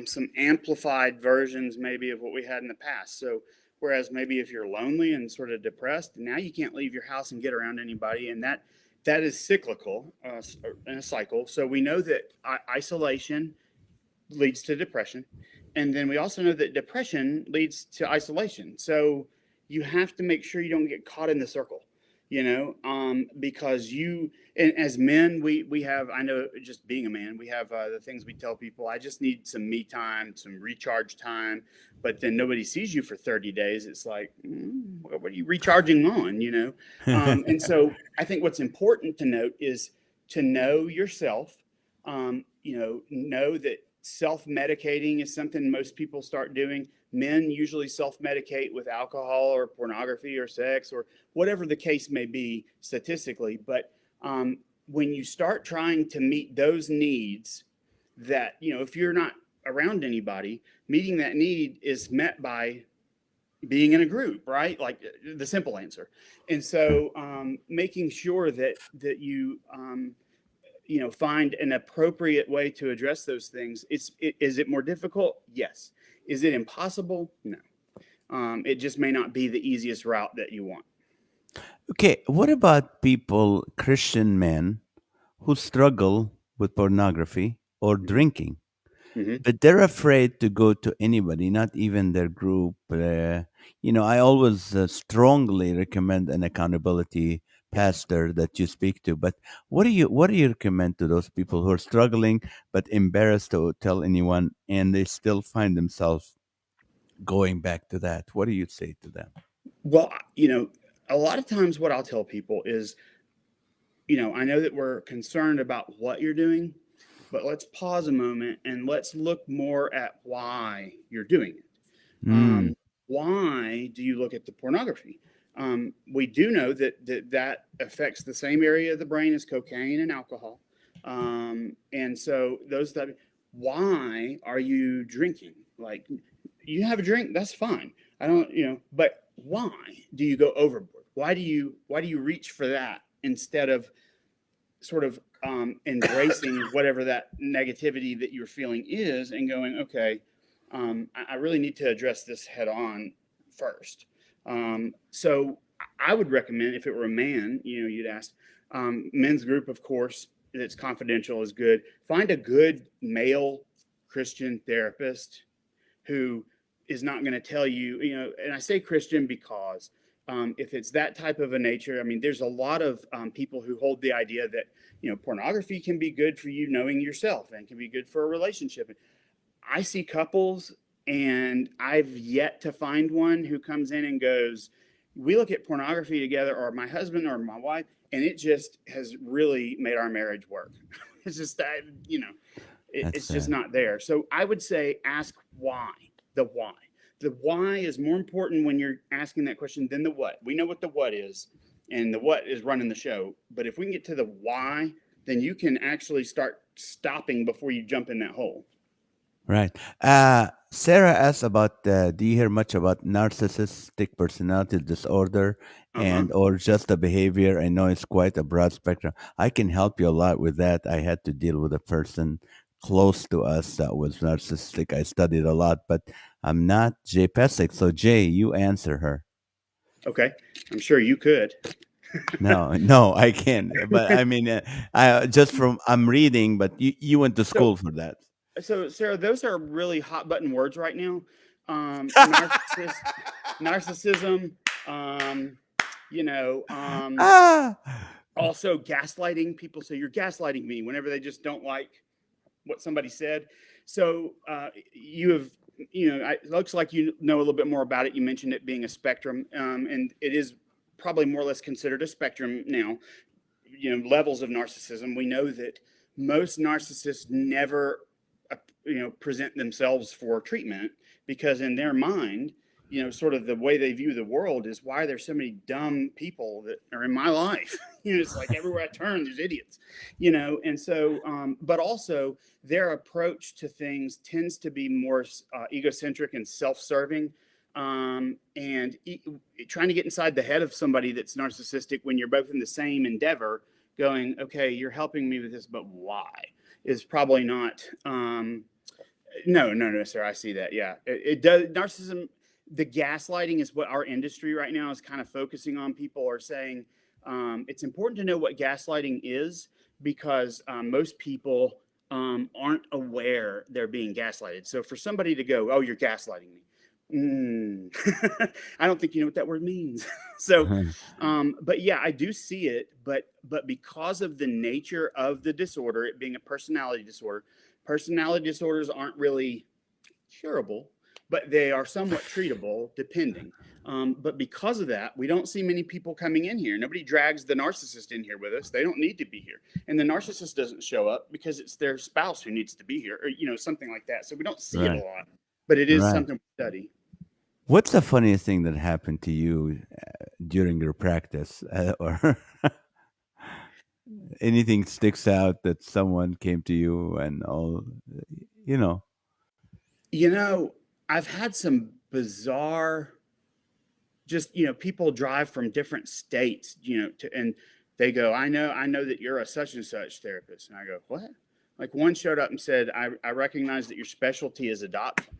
some amplified versions maybe of what we had in the past. So whereas maybe if you're lonely and sort of depressed, now you can't leave your house and get around anybody, and that is cyclical in a cycle. So we know that isolation leads to depression, and then we also know that depression leads to isolation. So you have to make sure you don't get caught in the circle, because and as men, we have, I know, just being a man, we have the things we tell people. I just need some me time, some recharge time. But then nobody sees you for 30 days. It's like, what are you recharging on, and so I think what's important to note is to know yourself. Know that self-medicating is something most people start doing. Men usually self-medicate with alcohol or pornography or sex or whatever the case may be statistically. But when you start trying to meet those needs, that, if you're not around anybody, meeting that need is met by being in a group, right? Like the simple answer. And so making sure that you find an appropriate way to address those things. Is it more difficult? Yes. Is it impossible? No. It just may not be the easiest route that you want. Okay, what about people, Christian men, who struggle with pornography or drinking? Mm-hmm. But they're afraid to go to anybody, not even their group. I always strongly recommend an accountability pastor that you speak to. But what do you recommend to those people who are struggling but embarrassed to tell anyone, and they still find themselves going back to that? What do you say to them? Well, a lot of times what I'll tell people is, I know that we're concerned about what you're doing, but let's pause a moment and let's look more at why you're doing it. Mm, Why do you look at the pornography? We do know that affects the same area of the brain as cocaine and alcohol. And so why are you drinking? Like, you have a drink, that's fine. I don't, but why do you go overboard? Why do you reach for that instead of sort of embracing whatever that negativity that you're feeling is and going, okay, I really need to address this head on first. So I would recommend, if it were a man, you'd ask, men's group, of course, that's confidential is good. Find a good male Christian therapist who is not going to tell you, and I say Christian because if it's that type of a nature, I mean, there's a lot of people who hold the idea that, pornography can be good for you knowing yourself and can be good for a relationship. I see couples, and I've yet to find one who comes in and goes, we look at pornography together, or my husband or my wife, and it just has really made our marriage work. It's just that, it's that's just not there. So I would say ask why, the why. The why is more important when you're asking that question than the what. We know what the what is, and the what is running the show. But if we can get to the why, then you can actually start stopping before you jump in that hole. right. Sarah asked about, do you hear much about narcissistic personality disorder Uh-huh. and or just the behavior? I know it's quite a broad spectrum. I can help you a lot with that. I had to deal with a person close to us that was narcissistic. I studied a lot, but I'm not Jay Pasek. So Jay, you answer her. Okay. I'm sure you could. No, no, I can't. But I mean, I just from I'm reading, but you went to So school for that. so Sarah, those are really hot button words right now. Narcissism, um, you know, um, Ah! Also, gaslighting. People say, you're gaslighting me whenever they just don't like what somebody said. So it looks like you know a little bit more about it. You mentioned it being a spectrum, and it is probably more or less considered a spectrum now. Levels of narcissism. We know that most narcissists never, present themselves for treatment because in their mind, sort of the way they view the world is, why are there so many dumb people that are in my life? It's like everywhere I turn, there's idiots, and so, but also their approach to things tends to be more egocentric and self-serving, and trying to get inside the head of somebody that's narcissistic when you're both in the same endeavor, going, okay, you're helping me with this, but why? Is probably not. No, sir. I see that. Yeah, it does. Narcissism, the gaslighting is what our industry right now is kind of focusing on. People are saying it's important to know what gaslighting is because most people aren't aware they're being gaslighted. So for somebody to go, oh, you're gaslighting me. I don't think you know what that word means. So, but yeah, I do see it, but because of the nature of the disorder, it being a personality disorders aren't really curable, but they are somewhat treatable depending. But because of that, we don't see many people coming in here. Nobody drags the narcissist in here with us. They don't need to be here. And the narcissist doesn't show up because it's their spouse who needs to be here, or, something like that. So we don't see it a Right. lot, but it is Right. something we study. What's the funniest thing that happened to you during your practice, or anything sticks out that someone came to you and all, you know? I've had some bizarre, just, people drive from different states, and they go, I know that you're a such and such therapist. And I go, what? Like one showed up and said, I recognize that your specialty is adoption.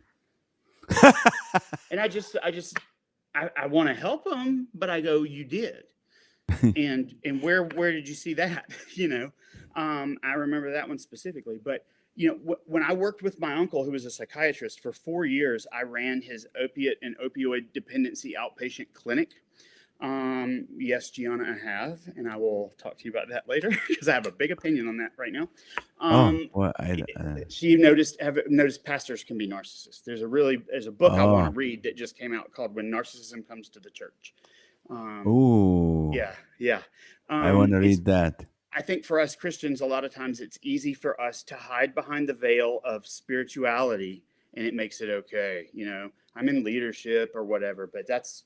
And I want to help them, but I go, you did. And where did you see that? I remember that one specifically, but when I worked with my uncle, who was a psychiatrist for 4 years, I ran his opiate and opioid dependency outpatient clinic. Yes, Gianna, I have, and I will talk to you about that later because I have a big opinion on that right now. Well, She have noticed pastors can be narcissists. There's a book I want to read that just came out called "When Narcissism Comes to the Church." Ooh. Yeah. I want to read that. I think for us Christians, a lot of times it's easy for us to hide behind the veil of spirituality, and it makes it okay. I'm in leadership or whatever, but that's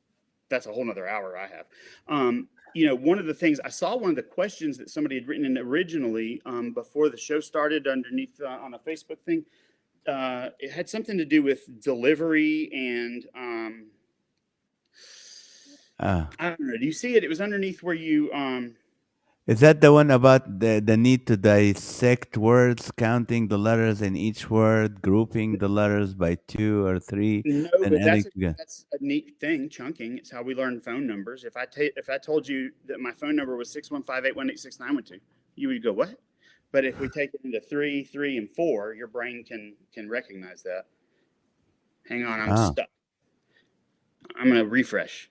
a whole nother hour I have. One of the things I saw, one of the questions that somebody had written in originally before the show started underneath on a Facebook thing, it had something to do with delivery and I don't know. Do you see it? It was underneath where you Is that the one about the need to dissect words, counting the letters in each word, grouping the letters by 2 or 3, No, and but adding together? that's a neat thing. Chunking. It's how we learn phone numbers. If I told you that my phone number was 615-818-6912, you would go, what? But if we take it into 3, 3, and 4, your brain can recognize that. Hang on, I'm stuck. I'm gonna refresh.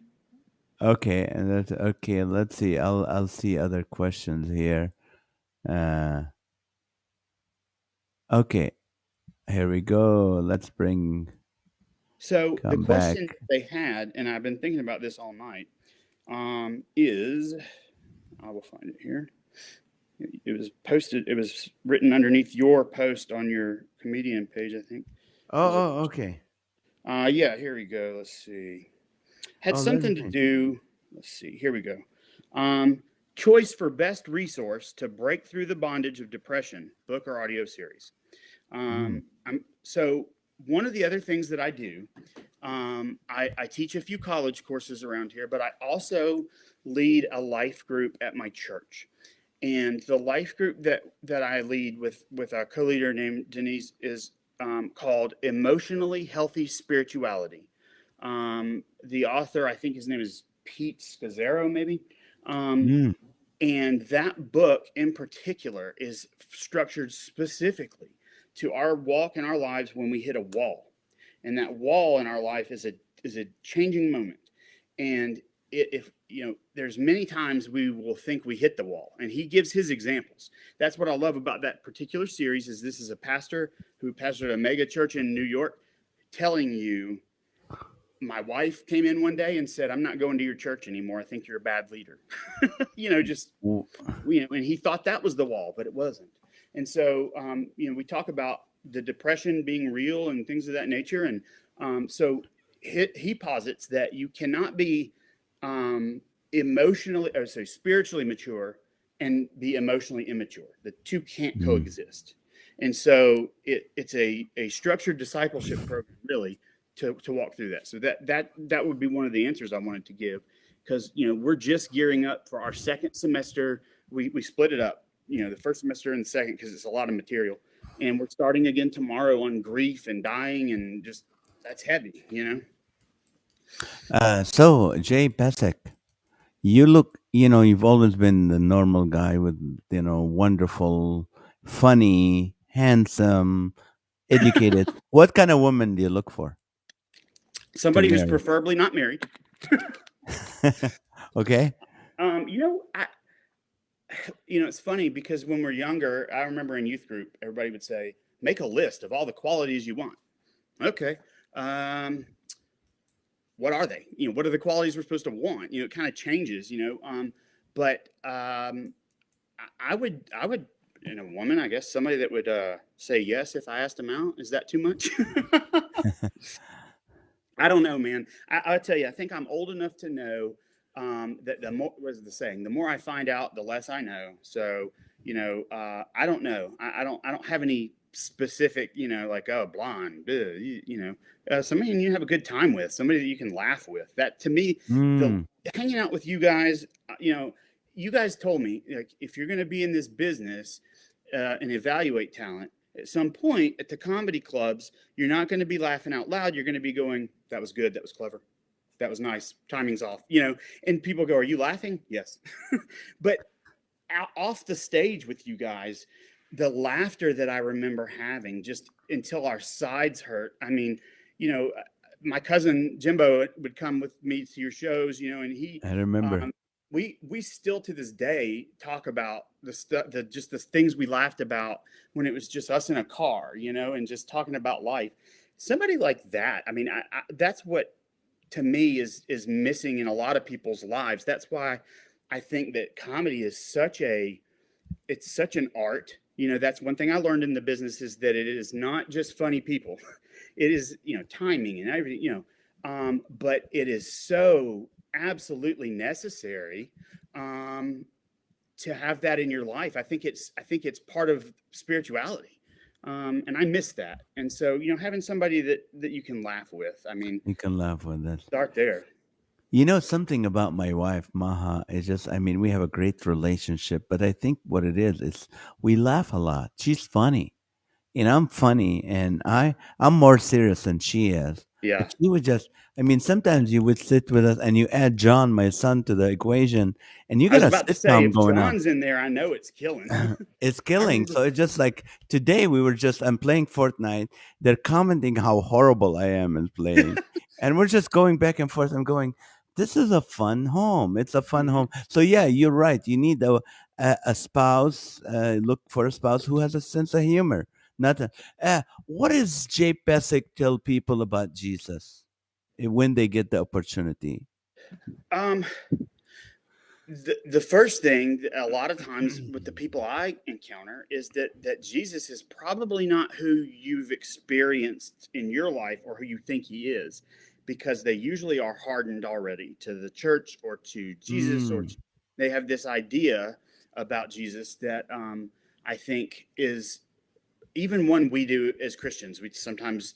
Okay, and okay. Let's see. I'll see other questions here. Okay, here we go. Let's bring. So the Come question back. that they had, and I've been thinking about this all night, is I will find it here. It was posted. It was written underneath your post on your comedian page, I think. Okay. Yeah. Here we go. Let's see. Had something to do. Let's see. Here we go. Choice for best resource to break through the bondage of depression, book or audio series. So one of the other things that I do, I teach a few college courses around here, but I also lead a life group at my church. And the life group that I lead with a co-leader named Denise is called Emotionally Healthy Spirituality. The author, I think his name is Pete Scazzaro, maybe. And that book in particular is structured specifically to our walk in our lives when we hit a wall. And that wall in our life is a changing moment. And if there's many times we will think we hit the wall, and he gives his examples. That's what I love about that particular series. Is this is a pastor who pastored a mega church in New York, telling you, my wife came in one day and said, "I'm not going to your church anymore. I think you're a bad leader." And he thought that was the wall, but it wasn't. And so, we talk about the depression being real and things of that nature. And so he posits that you cannot be spiritually mature and be emotionally immature. The two can't coexist. And so it's a structured discipleship program, really, to walk through that. So that would be one of the answers I wanted to give, because we're just gearing up for our second semester. We split it up, the first semester and the second, because it's a lot of material, and we're starting again tomorrow on grief and dying, and just that's heavy. So, Jay Pasek, you look, you've always been the normal guy with, wonderful, funny, handsome, educated. What kind of woman do you look for to Somebody who's marry? preferably not married. Okay. It's funny because when we're younger, I remember in youth group, everybody would say, make a list of all the qualities you want. Okay. What are they? What are the qualities we're supposed to want? It kind of changes, but I would, in a woman, I guess, somebody that would say yes if I asked them out. Is that too much? I don't know, man. I'll tell you, I think I'm old enough to know that the more, what is the saying? The more I find out, the less I know. So, I don't know. I don't have any specific, like, oh, blonde, somebody you have a good time with, somebody that you can laugh with. That, to me, the hanging out with you guys, you guys told me, like, if you're going to be in this business and evaluate talent, at some point at the comedy clubs, you're not going to be laughing out loud. You're going to be going, that was good. That was clever. That was nice. Timing's off, and people go, are you laughing? Yes. But off the stage with you guys, the laughter that I remember having just until our sides hurt. I mean, my cousin Jimbo would come with me to your shows, and I remember. We still to this day talk about the stuff, just the things we laughed about when it was just us in a car, and just talking about life. Somebody like that. I mean, I that's what to me is missing in a lot of people's lives. That's why I think that comedy is such an art. That's one thing I learned in the business, is that it is not just funny people. It is, timing and everything, but it is so absolutely necessary to have that in your life. I think it's part of spirituality. And I miss that. And so, having somebody that you can laugh with, I mean, You can laugh with that. start there. Something about my wife, Maha, is just, we have a great relationship, but I think what it is we laugh a lot. She's funny. I'm funny, and I'm more serious than she is. Yeah. But she would just, sometimes you would sit with us and you add John, my son, to the equation, and you I was get a about to say, sitcom if going on. John's in there, I know it's killing. It's I killing. remember. So it's just like today I'm playing Fortnite. They're commenting how horrible I am in playing. And we're just going back and forth. I'm going, this is a fun home. It's a fun home. So yeah, you're right. You need a spouse, look for a spouse who has a sense of humor. Not what does Jay Pesek tell people about Jesus when they get the opportunity? Um, the first thing a lot of times with the people I encounter is that Jesus is probably not who you've experienced in your life or who you think he is, because they usually are hardened already to the church or to Jesus, or Mm, they have this idea about Jesus that I think is even one we do as Christians. We sometimes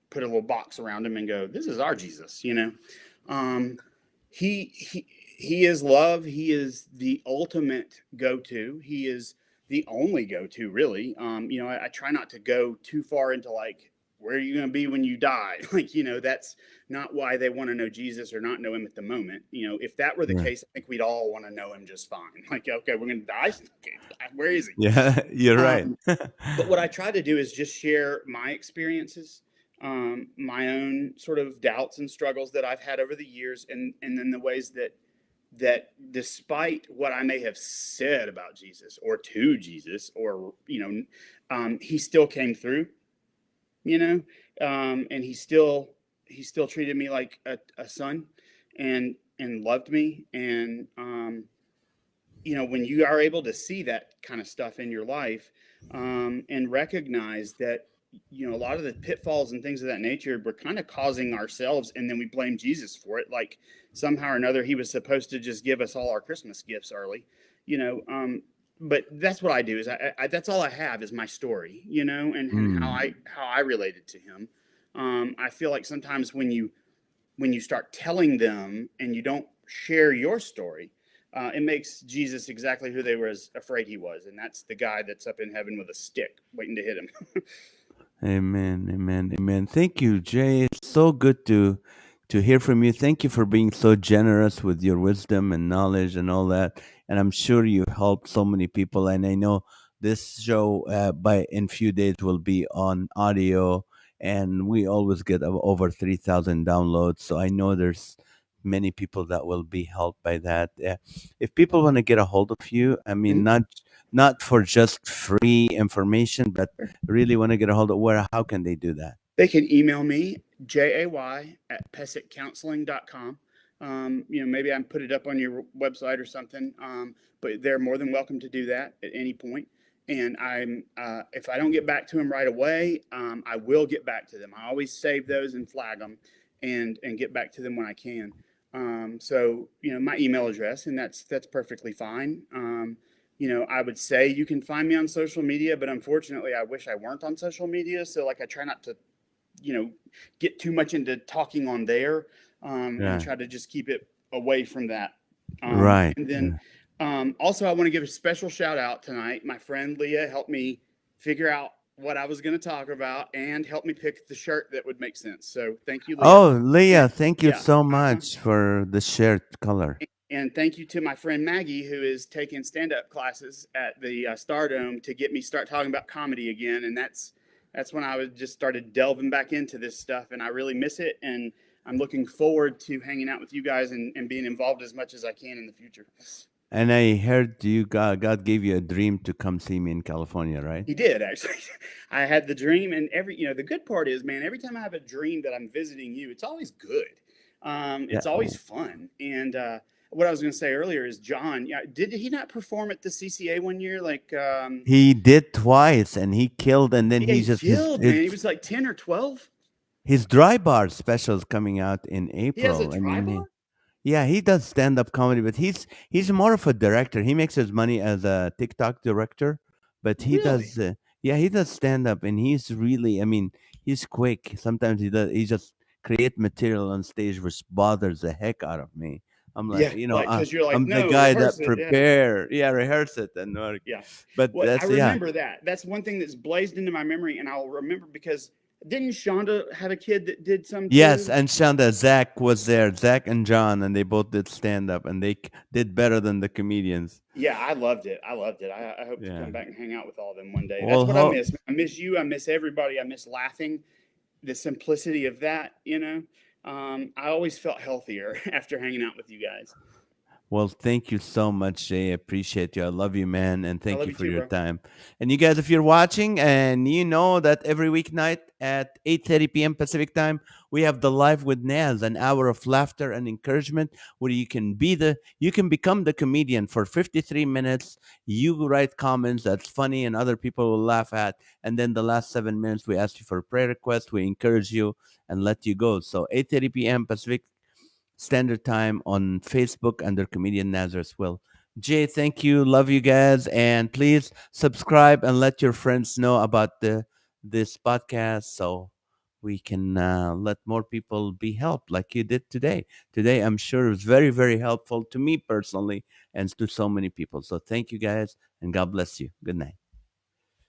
put a little box around him and go, this is our Jesus, um, he is love. He is the ultimate go-to. He is the only go-to, really. I try not to go too far into, like, where are you going to be when you die? Like, that's not why they want to know Jesus or not know him at the moment. If that were the yeah. case, I think we'd all want to know him just fine. Like, okay, we're going to die. Okay, where is he? Yeah, you're right. But what I try to do is just share my experiences. my own sort of doubts and struggles that I've had over the years, and then the ways that despite what I may have said about Jesus or to Jesus, or he still came through, and he still treated me like a son, and loved me, and when you are able to see that kind of stuff in your life, and recognize that a lot of the pitfalls and things of that nature we're kind of causing ourselves, and then we blame Jesus for it, like somehow or another he was supposed to just give us all our Christmas gifts early, but that's what I do is that's all I have is my story, and how Mm. I related to him. I feel like sometimes when you start telling them and you don't share your story, it makes Jesus exactly who they were afraid he was, and that's the guy that's up in heaven with a stick waiting to hit him. Amen, amen, amen. Thank you, Jay. It's so good to hear from you. Thank you for being so generous with your wisdom and knowledge and all that. And I'm sure you helped so many people. And I know this show by in few days will be on audio, and we always get over 3,000 downloads. So I know there's many people that will be helped by that. If people want to get a hold of you, I mean, Mhm. not for just free information, but really want to get a hold of where, how can they do that? They can email me, jay@pesekcounseling.com. Maybe I can put it up on your website or something, but they're more than welcome to do that at any point. And if I don't get back to them right away, I will get back to them. I always save those and flag them, and get back to them when I can. So my email address, and that's perfectly fine. I would say you can find me on social media, but unfortunately, I wish I weren't on social media. So like, I try not to get too much into talking on there, and Yeah. try to just keep it away from that. Right. And then also, I want to give a special shout out tonight. My friend Leah helped me figure out what I was going to talk about and helped me pick the shirt that would make sense. So thank you, Leah. Oh, And Leah, thank you yeah, so uh-huh. much for the shared color. And thank you to my friend Maggie, who is taking stand-up classes at the Stardome to get me start talking about comedy again. And that's when I was just started delving back into this stuff, and I really miss it. And I'm looking forward to hanging out with you guys, and being involved as much as I can in the future. And I heard God gave you a dream to come see me in California, right? He did, actually. I had the dream, and the good part is, man, every time I have a dream that I'm visiting you, it's always good. Yeah. It's always fun. And what I was going to say earlier is, John, yeah, did he not perform at the CCA one year? Like, He did twice, and he killed, and then yeah, he he just killed, man. He was like 10 or 12. his dry bar special is coming out in He has a April. I dry mean, bar? yeah, he does stand up comedy, but he's more of a director. He makes his money as a TikTok director, but he Really? does yeah, he does stand up, and he's really, I mean, he's quick. Sometimes he just create material on stage which bothers the heck out of me. I'm like, Yeah, like, because you're like, I'm the no, guy rehearse that it. Yeah. prepare, yeah, rehearse it and work. Yeah. But Well, I that's yeah. remember that. That's one thing that's blazed into my memory, and I'll remember because didn't Shonda have a kid that did some Yes, too? and Shanda, Zach was there, Zach and John, and they both did stand up, and they did better than the comedians. Yeah, I loved it. I loved it. I hope to come Yeah. back and hang out with all of them one day. That's Well, what I miss. I miss you. I miss everybody. I miss laughing. The simplicity of that. I always felt healthier after hanging out with you guys. Well, thank you so much, Jay. I appreciate you. I love you, man, and I thank love you you for too, your bro. time. And you guys, if you're watching, and you know that every weeknight at 8:30 p.m. Pacific time, we have the Live with Naz, an hour of laughter and encouragement, where you can become the comedian for 53 minutes. You write comments that's funny, and other people will laugh at. And then the last 7 minutes, we ask you for a prayer request. We encourage you and let you go. So 8:30 p.m. Pacific Standard Time on Facebook under Comedian Nazareth. Well, Jay, thank you. Love you guys. And please subscribe and let your friends know about this podcast so we can let more people be helped like you did today. Today, I'm sure it was very, very helpful to me personally and to so many people. So thank you guys and God bless you. Good night.